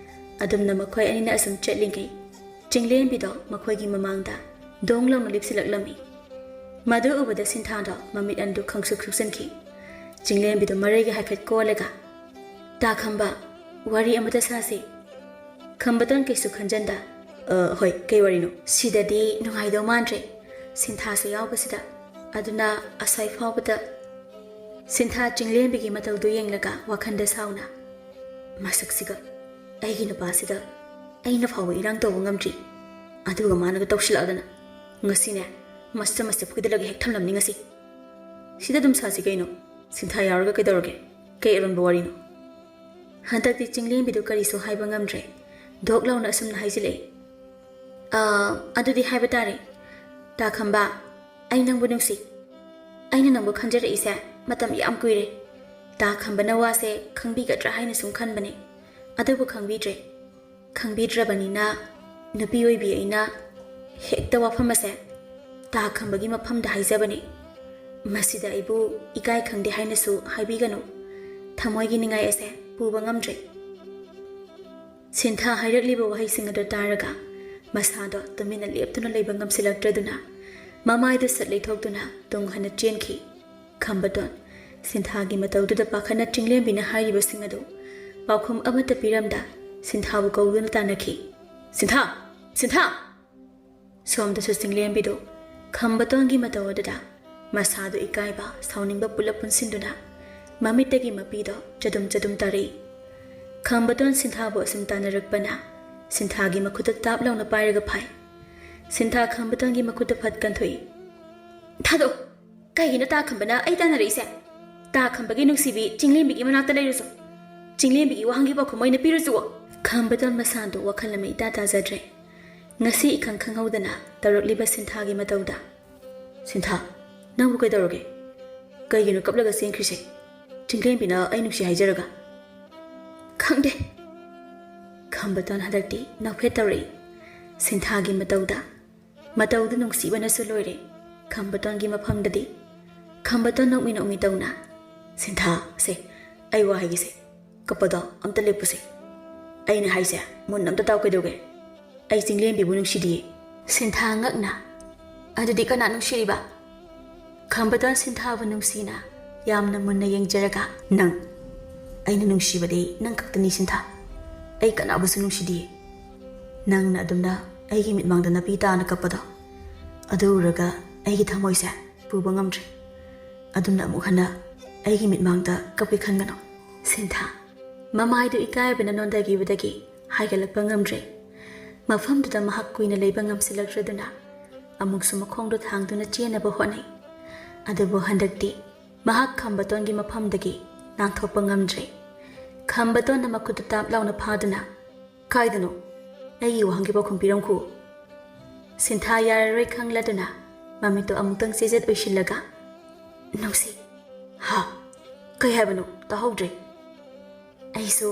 ꯑꯗꯨꯝꯅ ꯃꯈꯣꯏ ꯑꯅꯤꯅ ꯑꯁꯨꯝ ꯆꯠꯂꯤꯉꯩ ꯆꯤꯡꯂꯦꯝꯕꯤꯗꯣ ꯃꯈꯣꯏꯒꯤ ꯃꯃꯥꯡꯗ ꯗꯣꯡ ꯂꯥꯎꯅ ꯂꯦꯞꯁꯤꯜꯂꯛꯂꯝꯃꯤ꯫ ꯃꯗꯨ ꯎꯕꯗ ꯁꯤꯟꯊꯥꯗꯣ ꯃꯃꯤꯠ ꯑꯅꯤꯗꯨ ꯈꯪꯁꯨ ꯈꯨꯛꯆꯟꯈꯤ꯫ ꯆꯤꯡꯂꯦꯝꯕꯤꯗꯣ ꯃꯔꯩꯒ ꯍꯥꯏꯐꯦꯠ ꯀꯣꯜꯂꯒ ꯇꯥ ꯈꯝꯕ, ꯋꯥꯔꯤ ꯑꯃꯇ ꯁꯥꯁꯤ꯫ ꯈꯝꯕꯇꯣꯟ ꯀꯩꯁꯨ ꯈꯟꯖꯟꯗ ꯍꯣꯏ, ꯀꯩ ꯋꯥꯔꯤꯅꯣ? ꯁꯤꯗꯗꯤ ꯅꯨꯡꯉꯥꯏꯗꯧ ꯃꯥꯟꯗ꯭ꯔꯦ, ꯁꯤꯟꯊꯥꯁꯨ ꯌꯥꯎꯕꯁꯤꯗ, ꯑꯗꯨꯅ ꯑꯁꯥꯏ ꯐꯥꯎꯕꯗ꯫ ꯁꯤꯟꯊꯥ ꯆꯤꯡꯂꯦꯝꯕꯤꯒꯤ ꯃꯇꯧꯗꯨ ꯌꯦꯡꯂꯒ ꯋꯥꯈꯟꯗ ꯁꯥꯎꯅ ꯃꯁꯛꯁꯤꯒ ꯑꯩꯒꯤ ꯅꯨꯄꯥꯁꯤꯗ ꯑꯩꯅ ꯐꯥꯎꯕ ꯏꯔꯥꯡ ꯇꯧꯕ ꯉꯝꯗ꯭ꯔꯤ, ꯑꯗꯨꯒ ꯃꯥꯅꯒ ꯇꯧꯁꯤꯜꯂꯛꯑꯗꯅ ꯉꯁꯤꯅꯦ ꯃꯁꯇ ꯐꯨꯏꯗꯠꯂꯒ ꯍꯦꯛ ꯊꯝꯂꯝꯅꯤ ꯉꯁꯤ꯫ ꯁꯤꯗ ꯑꯗꯨꯝ ꯁꯥꯁꯤ ꯀꯩꯅꯣ? ꯁꯤꯟꯊꯥ ꯌꯥꯎꯔꯒ ꯀꯩꯗꯧꯔꯒꯦ? ꯀꯩ ꯑꯔꯣꯟꯕ ꯋꯥꯔꯤꯅꯣ? ꯍꯟꯗꯛꯇꯤ ꯆꯤꯡꯂꯦꯝꯕꯤꯗꯨ ꯀꯔꯤꯁꯨ ꯍꯥꯏꯕ ꯉꯝꯗ꯭ꯔꯦ꯫ ꯙꯣꯛ ꯂꯥꯎꯅ ꯑꯁꯨꯝꯅ ꯍꯥꯏꯖꯤꯜꯂꯛꯏ꯫ ꯑꯗꯨꯗꯤ ꯍꯥꯏꯕ ꯇꯥꯔꯦ, ꯇꯥ ꯈꯝꯕ, ꯑꯩ ꯅꯪꯕꯨ ꯅꯨꯡꯁꯤ꯫ ꯑꯩꯅ ꯅꯪꯕꯨ ꯈꯟꯖꯔꯛꯏꯁꯦ ꯃꯇꯝ ꯌꯥꯝ ꯀꯨꯏꯔꯦ꯫ ꯇꯥ ꯈꯝꯕꯅ ꯋꯥꯁꯦ ꯈꯪꯕꯤꯒꯗ꯭ꯔꯥ ꯍꯥꯏꯅ ꯁꯨꯝ ꯈꯟꯕꯅꯦ, ꯑꯗꯨꯕꯨ ꯈꯪꯕꯤꯗ꯭ꯔꯦ꯫ ꯈꯪꯕꯤꯗ꯭ꯔꯕꯅꯤꯅ ꯅꯨꯄꯤ ꯑꯣꯏꯕꯤ ꯑꯩꯅ ꯍꯦꯛꯇ ꯋꯥꯐꯝ ꯑꯁꯦ ꯇꯥ ꯈꯝꯕꯒꯤ ꯃꯐꯝꯗ ꯍꯥꯏꯖꯕꯅꯤ꯫ ꯃꯁꯤꯗ ꯑꯩꯕꯨ ꯏꯀꯥꯏ ꯈꯪꯗꯦ ꯍꯥꯏꯅꯁꯨ ꯍꯥꯏꯕꯤꯒꯅꯨ, ꯊꯃꯣꯏꯒꯤ ꯅꯤꯡꯉꯥꯏ ꯑꯁꯦ ꯄꯨꯕ ꯉꯝꯗ꯭ꯔꯦ꯫ ꯁꯤꯟꯊꯥ ꯍꯥꯏꯔꯛꯂꯤꯕ ꯋꯥꯍꯩꯁꯤꯡ ꯑꯗꯨ ꯇꯥꯔꯒ ꯃꯁꯥꯗꯣ ꯇꯨꯃꯤꯟꯅ ꯂꯦꯞꯇꯨꯅ ꯂꯩꯕ ꯉꯝꯁꯤꯜꯂꯛꯇ꯭ꯔꯗꯨꯅ ꯃꯃꯥꯏꯗꯨ ꯁꯠ ꯂꯩꯊꯣꯛꯇꯨꯅ ꯇꯨꯡ ꯍꯟꯅ ꯆꯦꯟꯈꯤ꯫ ꯈꯝꯕꯇꯣꯟ ꯁꯤꯟꯊꯥꯒꯤ ꯃꯇꯧꯗꯨꯗ ꯄꯥꯈꯠꯅ ꯆꯤꯡꯂꯦꯝꯕꯤꯅ ꯍꯥꯏꯔꯤꯕꯁꯤꯡ ꯑꯗꯨ ꯄꯥꯎꯈꯨꯝ ꯑꯃꯠꯇ ꯄꯤꯔꯝꯗ ꯁꯤꯟꯊꯥꯕꯨ ꯀꯧꯗꯨꯅ ꯇꯥꯟꯅꯈꯤ꯫ ꯁꯤꯟꯊꯥ! ꯁꯣꯝꯗꯁꯨ ꯆꯤꯡꯂꯦꯝꯕꯤꯗꯨ ꯈꯝꯕꯇꯣꯟꯒꯤ ꯃꯇꯧ ꯑꯗꯨꯗ ꯃꯁꯥꯗꯨ ꯏꯀꯥꯏꯕ ꯁꯥꯎꯅꯤꯡꯕ ꯄꯨꯂꯞ ꯄꯨꯟꯁꯤꯟꯗꯨꯅ ꯃꯃꯤꯠꯇꯒꯤ ꯃꯄꯤꯗꯣ ꯆꯗꯨꯝ ꯇꯥꯔꯛꯏ꯫ ꯈꯝꯕꯇꯣꯟ ꯁꯤꯟꯊꯥꯕꯨ ꯑꯁꯨꯝ ꯇꯥꯟꯅꯔꯛꯄꯅ ꯁꯤꯟꯊꯥꯒꯤ ꯃꯈꯨꯠꯇ ꯇꯥꯞ ꯂꯥꯎꯅ ꯄꯥꯏꯔꯒ ꯐꯥꯏ꯫ ꯁꯤꯟꯊꯥ ꯈꯝꯕꯇꯣꯟꯒꯤ ꯃꯈꯨꯠꯇ ꯐꯠ ꯀꯟꯊꯣꯛꯏ꯫ ꯊꯥꯗꯣꯛ! ꯀꯩꯒꯤꯅꯣ ꯇꯥ ꯈꯝꯕꯅ ꯑꯩ ꯇꯥꯟꯅꯔꯛꯏꯁꯦ? ꯇꯥ ꯈꯝꯕꯒꯤ ꯅꯨꯡꯁꯤꯕꯤ ꯆꯤꯡꯂꯦꯝꯕꯤꯒꯤ ꯃꯅꯥꯛꯇ ꯂꯩꯔꯁꯨ, ꯆꯤꯡꯂꯦꯝꯕꯤꯒꯤ ꯋꯥꯍꯪꯒꯤ ꯄꯥꯎꯈꯨꯝ ꯑꯣꯏꯅ ꯄꯤꯔꯁꯨ꯫ ꯈꯝꯕꯇꯣꯟ ꯃꯁꯥꯗꯨ ꯋꯥꯈꯜ ꯑꯃ ꯏꯇꯥ ꯇꯥꯖꯗ꯭ꯔꯦ꯫ ꯉꯁꯤ ꯏꯈꯪ ꯈꯪꯍꯧꯗꯅ ꯇꯧꯔꯛꯂꯤꯕ ꯁꯤꯟꯊꯥꯒꯤ ꯃꯇꯧꯗ꯫ ꯁꯤꯟꯊꯥ, ꯅꯪꯕꯨ ꯀꯩꯗꯧꯔꯒꯦ? ꯀꯩꯒꯤꯅꯣ ꯀꯞꯂꯒ ꯆꯦꯟꯈ꯭ꯔꯤꯁꯦ? ꯆꯤꯡꯂꯦꯝꯕꯤꯅ ꯑꯩ ꯅꯨꯡꯁꯤ ꯍꯥꯏꯖꯔꯒ? ꯈꯪꯗꯦ꯫ ꯈꯝꯕꯇꯣꯟ ꯍꯟꯗꯛꯇꯤ ꯅꯣꯛꯐꯦꯠ ꯇꯧꯔꯛꯏ꯫ ꯁꯤꯟꯊꯥꯒꯤ ꯃꯇꯧꯗ ꯃꯇꯧꯗꯨ ꯅꯨꯡꯁꯤꯕꯅꯁꯨ ꯂꯣꯏꯔꯦ ꯈꯝꯕꯇꯣꯟꯒꯤ ꯃꯐꯝꯗꯗꯤ ꯈꯝꯕꯇꯣꯟ ꯅꯣꯛꯃꯤ ꯅꯣꯛꯃꯤ ꯇꯧꯅ ꯁꯤꯟꯊꯥ ꯁꯦ ꯑꯩ ꯋꯥ ꯍꯥꯏꯒꯦꯁꯦ ꯀꯞꯄꯗꯣ ꯑꯝꯇ ꯂꯦꯞꯄꯨꯁꯦ ꯑꯩꯅ ꯍꯥꯏꯁꯦ ꯃꯨꯟꯅ ꯑꯝꯇ ꯇꯥꯎ ꯀꯩꯗꯧꯒꯦ ꯑꯩ ꯆꯤꯡꯂꯦꯝꯕꯤꯕꯨ ꯅꯨꯡꯁꯤꯗꯤꯌꯦ ꯁꯤꯟꯊꯥ ꯉꯛꯅ ꯑꯗꯨꯗꯤ ꯀꯅꯥ ꯅꯨꯡꯁꯤꯔꯤꯕ ꯈꯝꯕꯇꯣꯟ ꯁꯤꯟꯊꯥꯕꯨ ꯅꯨꯡꯁꯤꯅ ꯌꯥꯝꯅ ꯃꯨꯟꯅ ꯌꯦꯡꯖꯔꯒ ꯅꯪ ꯑꯩꯅ ꯅꯨꯡꯁꯤꯕꯗꯤ ꯅꯪ ꯈꯛꯇꯅꯤ ꯁꯤꯟꯊꯥ ꯑꯩ ꯀꯅꯥꯕꯨꯁꯨ ꯅꯨꯡꯁꯤꯗꯤꯌꯦ ꯅꯪꯅ ꯑꯗꯨꯝꯅ ꯑꯩꯒꯤ ꯃꯤꯠꯃꯥꯡꯗ ꯅꯥꯄꯤ ꯇꯥꯅ ꯀꯞꯄꯗꯣ ꯑꯗꯨ ꯎꯔꯒ ꯑꯩꯒꯤ ꯊꯃꯣꯏꯁꯦ ꯄꯨꯕ ꯉꯝꯗ꯭ꯔꯦ ꯑꯗꯨꯝꯅ ꯑꯃꯨꯛ ꯍꯟꯅ ꯑꯩꯒꯤ ꯃꯤꯠꯃꯥꯡꯗ ꯀꯞꯄꯤ ꯈꯟꯒꯅꯣ ꯁꯤꯟꯊꯥ ꯃꯃꯥꯏꯗꯨ ꯏꯀꯥꯏꯕꯅ ꯅꯣꯟꯊꯈꯤꯕꯗꯒꯤ ꯍꯥꯏꯒꯠꯂꯛꯄ ꯉꯝꯗ꯭ꯔꯦ ꯃꯐꯝꯗꯨꯗ ꯃꯍꯥꯛ ꯀꯨꯏꯅ ꯂꯩꯕ ꯉꯝꯁꯤꯜꯂꯛꯇ꯭ꯔꯗꯨꯅ ꯑꯃꯨꯛꯁꯨ ꯃꯈꯣꯡꯗꯨ ꯊꯥꯡꯗꯨꯅ ꯆꯦꯟꯅꯕ ꯍꯣꯠꯅꯩ ꯑꯗꯨꯕꯨ ꯍꯟꯗꯛꯇꯤ ꯃꯍꯥꯛ ꯈꯝꯕꯇꯣꯟꯒꯤ ꯃꯐꯝꯗꯒꯤ ꯅꯥꯟꯊꯣꯛꯄ ꯉꯝꯗ꯭ꯔꯦ ꯈꯝꯕꯇꯣꯟꯅ ꯃꯈꯨꯠꯇꯨ ꯇꯥꯞ ꯂꯥꯎꯅ ꯐꯥꯗꯨꯅ ꯀꯥꯏꯗꯅꯣ ꯑꯩꯒꯤ ꯋꯥꯍꯪꯒꯤ ꯄꯥꯎꯈꯨꯝ ꯄꯤꯔꯝꯈꯨ ꯁꯤꯟꯊꯥ ꯌꯥꯔꯔꯣꯏ ꯈꯪꯂꯗꯨꯅ ꯃꯃꯤꯠꯇꯨ ꯑꯃꯨꯛꯇꯪ ꯆꯦꯖꯦꯠ ꯑꯣꯏꯁꯤꯜꯂꯒ ꯅꯨꯡꯁꯤ ꯍꯥ ꯀꯩ ꯍꯥꯏꯕꯅꯣ ꯇꯥꯍꯧꯗ꯭ꯔꯦ ꯑꯩꯁꯨ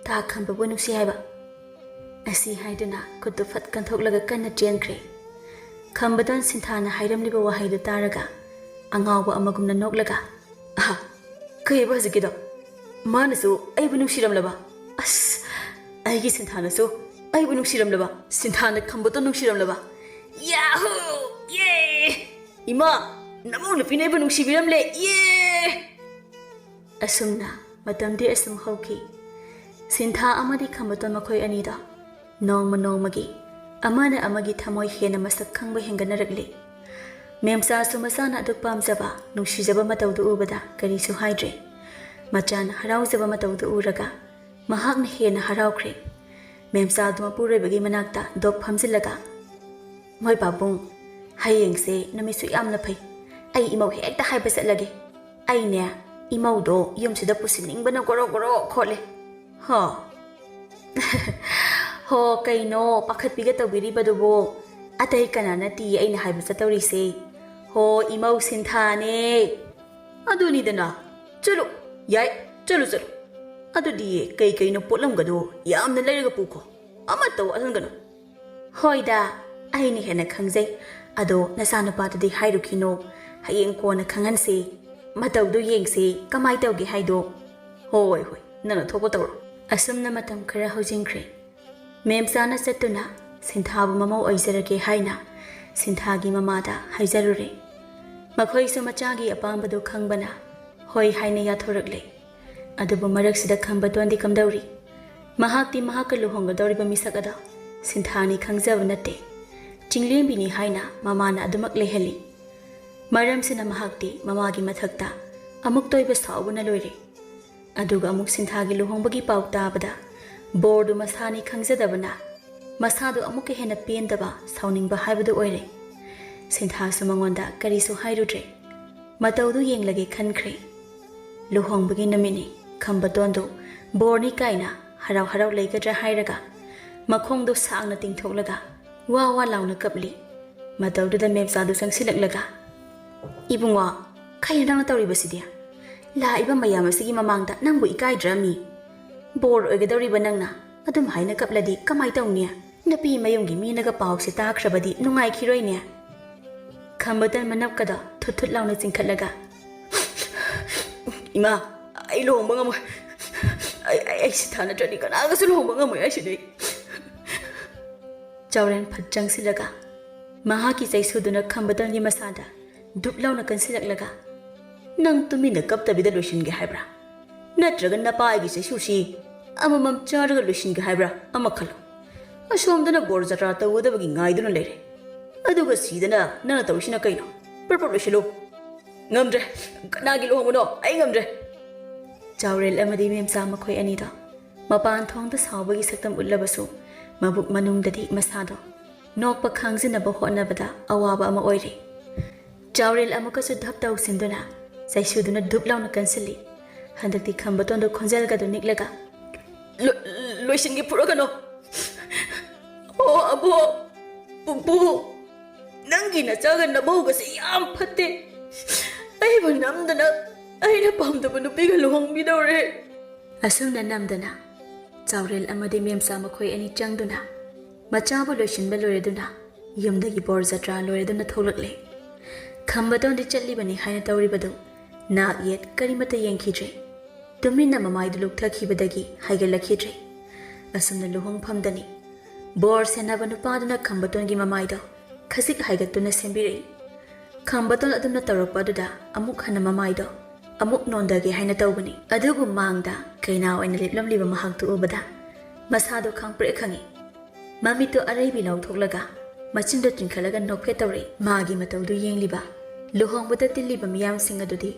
ꯇꯥ ꯈꯝꯕꯕꯨ ꯅꯨꯡꯁꯤ ꯍꯥꯏꯕ ꯑꯁꯤ ꯍꯥꯏꯗꯨꯅ ꯈꯨꯠꯇꯨ ꯐꯠ ꯀꯟꯊꯣꯛꯂꯒ ꯀꯟꯅ ꯆꯦꯟꯈ꯭ꯔꯦ ꯈꯝꯕꯇꯣꯟ ꯁꯤꯟꯊꯥꯅ ꯍꯥꯏꯔꯝꯂꯤꯕ ꯋꯥꯍꯩꯗꯨ ꯇꯥꯔꯒ ꯑꯉꯥꯎꯕ ꯑꯃꯒꯨꯝꯅ ꯅꯣꯛꯂꯒ ꯑꯍꯥ ꯀꯩꯕ ꯍꯧꯖꯤꯛꯀꯤꯗꯣ ꯃꯥꯅꯁꯨ ꯑꯩꯕꯨ ꯅꯨꯡꯁꯤꯔꯝꯂꯕ ꯑꯁ ꯑꯩꯒꯤ ꯁꯤꯟꯊꯥꯅꯁꯨ ꯑꯩꯕꯨ ꯅꯨꯡꯁꯤꯔꯝꯂꯕ ꯁꯤꯟꯊꯥꯅ ꯈꯝꯕꯇꯣꯟ ꯅꯨꯡꯁꯤꯔꯝꯂꯕ ꯌꯥꯍꯨ ꯌꯦ ꯏꯃꯥ ꯅꯃꯧ ꯅꯨꯄꯤꯅ ꯑꯩꯕꯨ ꯅꯨꯡꯁꯤꯕꯤꯔꯝꯂꯦ ꯌꯦ ꯑꯁꯨꯝꯅ ꯃꯇꯝꯗꯤ ꯑꯁꯨꯝ ꯍꯧꯈꯤ ꯁꯤꯟꯊꯥ ꯑꯃꯗꯤ ꯈꯝꯕꯇꯣꯟ ꯃꯈꯣꯏ ꯑꯅꯤꯗꯣ ꯅꯣꯡꯃ ꯅꯣꯡꯃꯒꯤ ꯑꯃꯅ ꯑꯃꯒꯤ ꯊꯃꯣꯏ ꯍꯦꯟꯅ ꯃꯁꯛ ꯈꯪꯕ ꯍꯦꯟꯒꯠꯅꯔꯛꯂꯤ ꯃꯦꯝꯆꯥꯁꯨ ꯃꯆꯥꯅ ꯑꯗꯨꯛ ꯄꯥꯝꯖꯕ ꯅꯨꯡꯁꯤꯖꯕ ꯃꯇꯧꯗꯨ ꯎꯕꯗ ꯀꯔꯤꯁꯨ ꯍꯥꯏꯗ꯭ꯔꯦ ꯃꯆꯥꯅ ꯍꯔꯥꯎꯖꯕ ꯃꯇꯧꯗꯨ ꯎꯔꯒ ꯃꯍꯥꯛꯅ ꯍꯦꯟꯅ ꯍꯔꯥꯎꯈ꯭ꯔꯦ ꯃꯦꯝꯆꯥꯗꯨ ꯃꯄꯨꯔꯣꯏꯕꯒꯤ ꯃꯅꯥꯛꯇ ꯗꯣꯛ ꯐꯝꯖꯤꯜꯂꯒ ꯃꯣꯏ ꯄꯥꯕꯨꯡ ꯍꯌꯦꯡꯁꯦ ꯅꯨꯃꯤꯠꯁꯨ ꯌꯥꯝꯅ ꯐꯩ ꯑꯩ ꯏꯃꯧ ꯍꯦꯛꯇ ꯍꯥꯏꯕ ꯆꯠꯂꯒꯦ ꯑꯩꯅꯦ ꯏꯃꯧꯗꯣ ꯌꯨꯝꯁꯤꯗ ꯄꯨꯁꯤꯟꯅꯤꯡꯕꯅ ꯒꯣꯔꯣ ꯒꯣꯔꯣ ꯈꯣꯠꯂꯦ ꯍꯣ ꯍꯣ ꯀꯩꯅꯣ ꯄꯥꯈꯠꯄꯤꯒ ꯇꯧꯕꯤꯔꯤꯕꯗꯨꯕꯣ ꯑꯇꯩ ꯀꯅꯥ ꯅꯠꯇꯤꯌꯦ ꯑꯩꯅ ꯍꯥꯏꯕ ꯆꯠꯇꯧꯔꯤꯁꯦ ꯍꯣ ꯏꯃꯧ ꯁꯤꯟꯊꯥꯅꯦ ꯑꯗꯨꯅꯤꯗꯅ ꯆꯠꯂꯣ ꯌꯥꯏ ꯆꯠꯂꯣ ꯆꯠꯂꯣ ꯑꯗꯨꯗꯤ ꯀꯩꯅꯣ ꯄꯣꯠꯂꯝꯒꯗꯣ ꯌꯥꯝꯅ ꯂꯩꯔꯒ ꯄꯨꯈꯣ ꯑꯃꯠꯇ ꯋꯥꯠꯍꯟꯒꯅꯨ ꯍꯣꯏꯗ ꯑꯩꯅ ꯍꯦꯟꯅ ꯈꯪꯖꯩ ꯑꯗꯣ ꯅꯆꯥꯅꯨꯄꯥꯗꯨꯗꯤ ꯍꯥꯏꯔꯨꯈꯤꯅꯣ ꯍꯌꯦꯡ ꯀꯣꯟꯅ ꯈꯪꯍꯟꯁꯤ ꯃꯇꯧꯗꯨ ꯌꯦꯡꯁꯤ ꯀꯃꯥꯏ ꯇꯧꯒꯦ ꯍꯥꯏꯗꯣ ꯍꯣꯏ ꯍꯣꯏ ꯅꯪꯅ ꯊꯣꯛꯄ ꯇꯧꯔꯣ ꯑꯁꯨꯝꯅ ꯃꯇꯝ ꯈꯔ ꯍꯧꯖꯤꯟꯈ꯭ꯔꯦ ꯃꯦꯝꯆꯥꯅ ꯆꯠꯇꯨꯅ ꯁꯤꯟꯊꯥꯕꯨ ꯃꯃꯧ ꯑꯣꯏꯖꯔꯒꯦ ꯍꯥꯏꯅ ꯁꯤꯟꯊꯥꯒꯤ ꯃꯃꯥꯗ ꯍꯥꯏꯖꯔꯨꯔꯦ ꯃꯈꯣꯏꯁꯨ ꯃꯆꯥꯒꯤ ꯑꯄꯥꯝꯕꯗꯨ ꯈꯪꯕꯅ ꯍꯣꯏ ꯍꯥꯏꯅ ꯌꯥꯊꯣꯔꯛꯂꯦ ꯑꯗꯨꯕꯨ ꯃꯔꯛꯁꯤꯗ ꯈꯝꯕꯇꯣꯟꯗꯤ ꯀꯝꯗꯧꯔꯤ ꯃꯍꯥꯛꯇꯤ ꯃꯍꯥꯛꯀ ꯂꯨꯍꯣꯡꯒꯗꯧꯔꯤꯕ ꯃꯤꯁꯛ ꯑꯗꯣ ꯁꯤꯟꯊꯥꯅꯤ ꯈꯪꯖꯕ ꯅꯠꯇꯦ ꯆꯤꯡꯂꯦꯝꯕꯤꯅꯤ ꯍꯥꯏꯅ ꯃꯃꯥꯅ ꯑꯗꯨꯃꯛ ꯂꯩꯍꯜꯂꯤ ꯃꯔꯝꯁꯤꯅ ꯃꯍꯥꯛꯇꯤ ꯃꯃꯥꯒꯤ ꯃꯊꯛꯇ ꯑꯃꯨꯛ ꯇꯣꯏꯕ ꯁꯥꯎꯕꯅ ꯂꯣꯏꯔꯦ ꯑꯗꯨꯒ ꯑꯃꯨꯛ ꯁꯤꯟꯊꯥꯒꯤ ꯂꯨꯍꯣꯡꯕꯒꯤ ꯄꯥꯎ ꯇꯥꯕꯗ ꯕꯣꯔꯗꯨ ꯃꯁꯥꯅꯤ ꯈꯪꯖꯗꯕꯅ ꯃꯁꯥꯗꯨ ꯑꯃꯨꯛꯀ ꯍꯦꯟꯅ ꯄꯦꯟꯗꯕ ꯁꯥꯎꯅꯤꯡꯕ ꯍꯥꯏꯕꯗꯨ ꯑꯣꯏꯔꯦ ꯁꯤꯟꯊꯥꯁꯨ ꯃꯉꯣꯟꯗ ꯀꯔꯤꯁꯨ ꯍꯥꯏꯔꯨꯗ꯭ꯔꯦ ꯃꯇꯧꯗꯨ ꯌꯦꯡꯂꯒꯦ ꯈꯟꯈ꯭ꯔꯦ ꯂꯨꯍꯣꯡꯕꯒꯤ ꯅꯨꯃꯤꯠꯅꯤ ꯈꯝꯕꯇꯣꯟꯗꯨ ꯕꯣꯔꯅꯤ ꯀꯥꯏꯅ ꯍꯔꯥꯎ ꯍꯔꯥꯎ ꯂꯩꯒꯗ꯭ꯔꯥ ꯍꯥꯏꯔꯒ ꯃꯈꯣꯡꯗꯨ ꯁꯥꯡꯅ ꯇꯤꯡꯊꯣꯛꯂꯒ ꯋꯥ ꯋꯥ ꯂꯥꯎꯅ ꯀꯞꯂꯤ ꯃꯇꯧꯗꯨꯗ ꯃꯦꯝꯆꯥꯗꯨ ꯆꯪꯁꯤꯜꯂꯛꯂꯒ ꯏꯕꯨꯡꯉꯣ ꯀꯩꯅꯣ ꯅꯪꯅ ꯇꯧꯔꯤꯕꯁꯤꯗꯤ ꯂꯥꯛꯏꯕ ꯃꯌꯥꯝ ꯑꯁꯤꯒꯤ ꯃꯃꯥꯡꯗ ꯅꯪꯕꯨ ꯏꯀꯥꯏꯗ꯭ꯔꯃꯤ ꯕꯣꯔ ꯑꯣꯏꯒꯗꯧꯔꯤꯕ ꯅꯪꯅ ꯑꯗꯨꯝ ꯍꯥꯏꯅ ꯀꯞꯂꯗꯤ ꯀꯃꯥꯏ ꯇꯧꯅꯤ ꯅꯨꯄꯤ ꯃꯌꯨꯝꯒꯤ ꯃꯤꯅꯒ ꯄꯥꯎꯁꯦ ꯇꯥꯈ꯭ꯔꯕꯗꯤ ꯅꯨꯡꯉꯥꯏꯈꯤꯔꯣꯏꯅꯦ ꯈꯝꯕꯇꯣꯟ ꯃꯅꯞꯀꯗꯣ ꯊꯨꯠ ꯊꯨꯠ ꯂꯥꯎꯅ ꯆꯤꯡꯈꯠꯂꯒ ꯏꯃꯥ ꯑꯩ ꯂꯨꯍꯣꯡꯕ ꯉꯝꯃꯣꯏ ꯑꯩ ꯁꯤꯟꯊꯥ ꯅꯠꯇ꯭ꯔꯗꯤ ꯀꯅꯥꯒꯁꯨ ꯂꯨꯍꯣꯡꯕ ꯉꯝꯃꯣꯏ ꯑꯩꯁꯤꯗꯤ ꯆꯥꯎꯔꯦꯟ ꯐꯠ ꯆꯪꯁꯤꯜꯂꯒ ꯃꯍꯥꯛꯀꯤ ꯆꯩꯁꯨꯗꯨꯅ ꯈꯝꯕꯇꯣꯟꯒꯤ ꯃꯁꯥꯗ ꯗꯨꯞ ꯂꯥꯎꯅ ꯀꯟꯁꯤꯜꯂꯛꯂꯒ ꯅꯪ ꯇꯨꯃꯤꯟꯅ ꯀꯞꯇꯕꯤꯗ ꯂꯣꯏꯁꯤꯟꯒꯦ ꯍꯥꯏꯕ꯭ꯔꯥ ꯅꯠꯇ꯭ꯔꯒ ꯅꯄꯥꯒꯤ ꯆꯩꯁꯨꯁꯤ ꯑꯃꯃꯝ ꯆꯥꯔꯒ ꯂꯣꯏꯁꯤꯟꯒꯦ ꯍꯥꯏꯕ꯭ꯔꯥ ꯑꯃ ꯈꯜꯂꯣ ꯑꯁꯣꯝꯗꯅ ꯕꯣꯔ ꯖꯇ꯭ꯔꯥ ꯇꯧꯒꯗꯕꯒꯤ ꯉꯥꯏꯗꯨꯅ ꯂꯩꯔꯦ ꯑꯗꯨꯒ ꯁꯤꯗꯅ ꯅꯪꯅ ꯇꯧꯔꯤꯁꯤꯅ ꯀꯩꯅꯣ ꯄ꯭ꯔꯞ ꯂꯣꯏꯁꯤꯜꯂꯨ ꯉꯝꯗ꯭ꯔꯦ ꯀꯅꯥꯒꯤ ꯂꯨꯍꯣꯡꯕꯅꯣ ꯑꯩ ꯉꯝꯗ꯭ꯔꯦ ꯆꯥꯎꯔꯦꯜ ꯑꯃꯗꯤ ꯃꯦꯝꯆꯥ ꯃꯈꯣꯏ ꯑꯅꯤꯗꯣ ꯃꯄꯥꯟ ꯊꯣꯡꯗ ꯁꯥꯎꯕꯒꯤ ꯁꯛꯇꯝ ꯎꯠꯂꯕꯁꯨ ꯃꯕꯨꯛ ꯃꯅꯨꯡꯗꯗꯤ ꯃꯁꯥꯗꯣ ꯅꯣꯛꯄ ꯈꯥꯡꯖꯤꯟꯅꯕ ꯍꯣꯠꯅꯕꯗ ꯑꯋꯥꯕ ꯑꯃ ꯑꯣꯏꯔꯤ ꯆꯥꯎꯔꯦꯜ ꯑꯃꯨꯛꯀꯁꯨ ꯙꯞ ꯇꯧꯁꯤꯟꯗꯨꯅ ꯆꯩꯁꯨꯗꯨꯅ ꯙꯨꯞ ꯂꯥꯎꯅ ꯀꯟꯁꯤꯜꯂꯤ ꯍꯟꯗꯛꯇꯤ ꯈꯝꯕꯇꯣꯟꯗꯣ ꯈꯣꯟꯖꯦꯜꯒꯗꯣ ꯅꯤꯛꯂꯒ ꯂꯣꯏꯁꯤꯟꯒꯦ ꯐꯨꯔꯛꯀꯅꯣ ꯑꯣ ꯑꯕꯣ ꯄꯨꯄꯨ ꯅꯪꯒꯤ ꯅꯆꯥꯒ ꯅꯃꯧꯒꯁꯦ ꯌꯥꯝ ꯐꯠꯇꯦ ꯑꯩꯕꯨ ꯅꯝꯗꯅ ꯑꯩꯅ ꯄꯥꯝꯗꯕ ꯅꯨꯄꯤꯒ ꯂꯨꯍꯣꯡꯕꯤꯗꯧꯔꯦ ꯑꯁꯨꯝꯅ ꯅꯝꯗꯅ ꯆꯥꯎꯔꯦꯜ ꯑꯃꯗꯤ ꯃꯦꯝꯆꯥ ꯃꯈꯣꯏ ꯑꯅꯤ ꯆꯪꯗꯨꯅ ꯃꯆꯥꯕꯨ ꯂꯣꯏꯁꯤꯟꯕ ꯂꯣꯏꯔꯗꯨꯅ ꯌꯨꯝꯗꯒꯤ ꯕꯣꯔ ꯖꯇ꯭ꯔꯥ ꯂꯣꯏꯔꯗꯨꯅ ꯊꯣꯛꯂꯛꯂꯦ ꯈꯝꯕꯗꯣꯟꯗꯤ ꯆꯠꯂꯤꯕꯅꯤ ꯍꯥꯏꯅ ꯇꯧꯔꯤꯕꯗꯨ ꯅꯥꯛ ꯌꯦꯠ ꯀꯔꯤꯃꯠꯇ ꯌꯦꯡꯈꯤꯗ꯭ꯔꯦ ꯇꯨꯃꯤꯟꯅ ꯃꯃꯥꯏꯗꯨ ꯂꯨꯞꯊꯈꯤꯕꯗꯒꯤ ꯍꯥꯏꯒꯠꯂꯛꯈꯤꯗ꯭ꯔꯦ ꯑꯁꯨꯝꯅ ꯂꯨꯍꯣꯡꯐꯝꯗꯅꯤ ꯕꯣꯔ ꯁꯦꯟꯅꯕ ꯅꯨꯄꯥꯗꯨꯅ ꯈꯝꯕꯇꯣꯟꯒꯤ ꯃꯃꯥꯏꯗꯣ ꯈꯖꯤꯛ ꯍꯥꯏꯒꯠꯇꯨꯅ ꯁꯦꯝꯕꯤꯔꯛꯏ ꯈꯝꯕꯇꯣꯟ ꯑꯗꯨꯝꯅ ꯇꯧꯔꯛꯄ ꯑꯗꯨꯗ ꯑꯃꯨꯛ ꯍꯟꯅ ꯃꯃꯥꯏꯗꯣ ꯑꯃꯨꯛ ꯅꯣꯟꯗꯒꯦ ꯍꯥꯏꯅ ꯇꯧꯕꯅꯤ ꯑꯗꯨꯕꯨ ꯃꯥꯡꯗ ꯀꯩꯅꯥ ꯑꯣꯏꯅ ꯂꯦꯞꯂꯝꯂꯤꯕ ꯃꯍꯥꯛꯇꯨ ꯎꯕꯗ ꯃꯁꯥꯗꯣ ꯈꯪꯄ꯭ꯔꯦꯛ ꯈꯪꯉꯤ ꯃꯃꯤꯠꯇꯨ ꯑꯔꯩꯕꯤ ꯂꯧꯊꯣꯛꯂꯒ ꯃꯆꯤꯟꯗꯣ ꯆꯤꯡꯈꯠꯂꯒ ꯅꯣꯛꯐꯦꯠ ꯇꯧꯔꯛꯏ ꯃꯥꯒꯤ ꯃꯇꯧꯗꯨ ꯌꯦꯡꯂꯤꯕ ꯂꯨꯍꯣꯡꯕꯗ ꯇꯤꯜꯂꯤꯕ ꯃꯤꯌꯥꯝꯁꯤꯡ ꯑꯗꯨꯗꯤ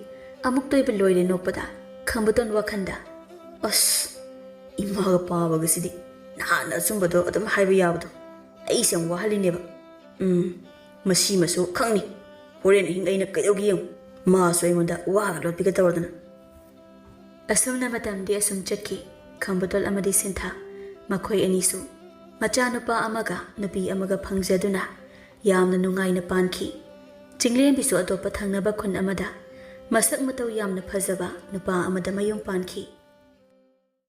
ꯑꯃꯨꯛ ꯇꯣꯏꯕ ꯂꯣꯏꯔꯦ ꯅꯣꯛꯄꯗ ꯈꯝꯕꯇꯣꯟ ꯋꯥꯈꯟꯗ ꯑꯁ ꯏꯃꯥꯒ ꯄꯥꯕꯒꯁꯤꯗꯤ ꯅꯍꯥꯟꯅ ꯑꯆꯨꯝꯕꯗꯣ ꯑꯗꯨꯝ ꯍꯥꯏꯕ ꯌꯥꯕꯗꯣ ꯑꯩꯁꯦ ꯌꯥꯝ ꯋꯥꯍꯜꯂꯤꯅꯦꯕ ꯃꯁꯤꯃꯁꯨ ꯈꯪꯅꯤ ꯍꯣꯔꯦꯟ ꯑꯍꯤꯡ ꯑꯩꯅ ꯀꯩꯗꯧꯒꯦ ꯌꯦꯡꯉꯨ ꯃꯥꯁꯨ ꯑꯩꯉꯣꯟꯗ ꯋꯥꯒ ꯂꯣꯠꯄꯤꯒ ꯇꯧꯔꯗꯅ ꯑꯁꯨꯝꯅ ꯃꯇꯝꯗꯤ ꯑꯁꯨꯝ ꯆꯠꯈꯤ ꯈꯝꯕꯇꯣꯜ ꯑꯃꯗꯤ ꯁꯤꯟꯊꯥ ꯃꯈꯣꯏ ꯑꯅꯤꯁꯨ ꯃꯆꯥꯅꯨꯄꯥ ꯑꯃꯒ ꯅꯨꯄꯤ ꯑꯃꯒ ꯐꯪꯖꯗꯨꯅ ꯌꯥꯝꯅ ꯅꯨꯡꯉꯥꯏꯅ ꯄꯥꯟꯈꯤ ꯆꯤꯡꯂꯦꯝꯕꯤꯁꯨ ꯑꯇꯣꯞꯄ ꯊꯪꯅꯕ ꯈꯨꯟ ꯑꯃꯗ ꯃꯁꯛ ꯃꯇꯧ ꯌꯥꯝꯅ ꯐꯖꯕ ꯅꯨꯄꯥ ꯑꯃꯗ ꯃꯌꯨꯝ ꯄꯥꯟꯈꯤ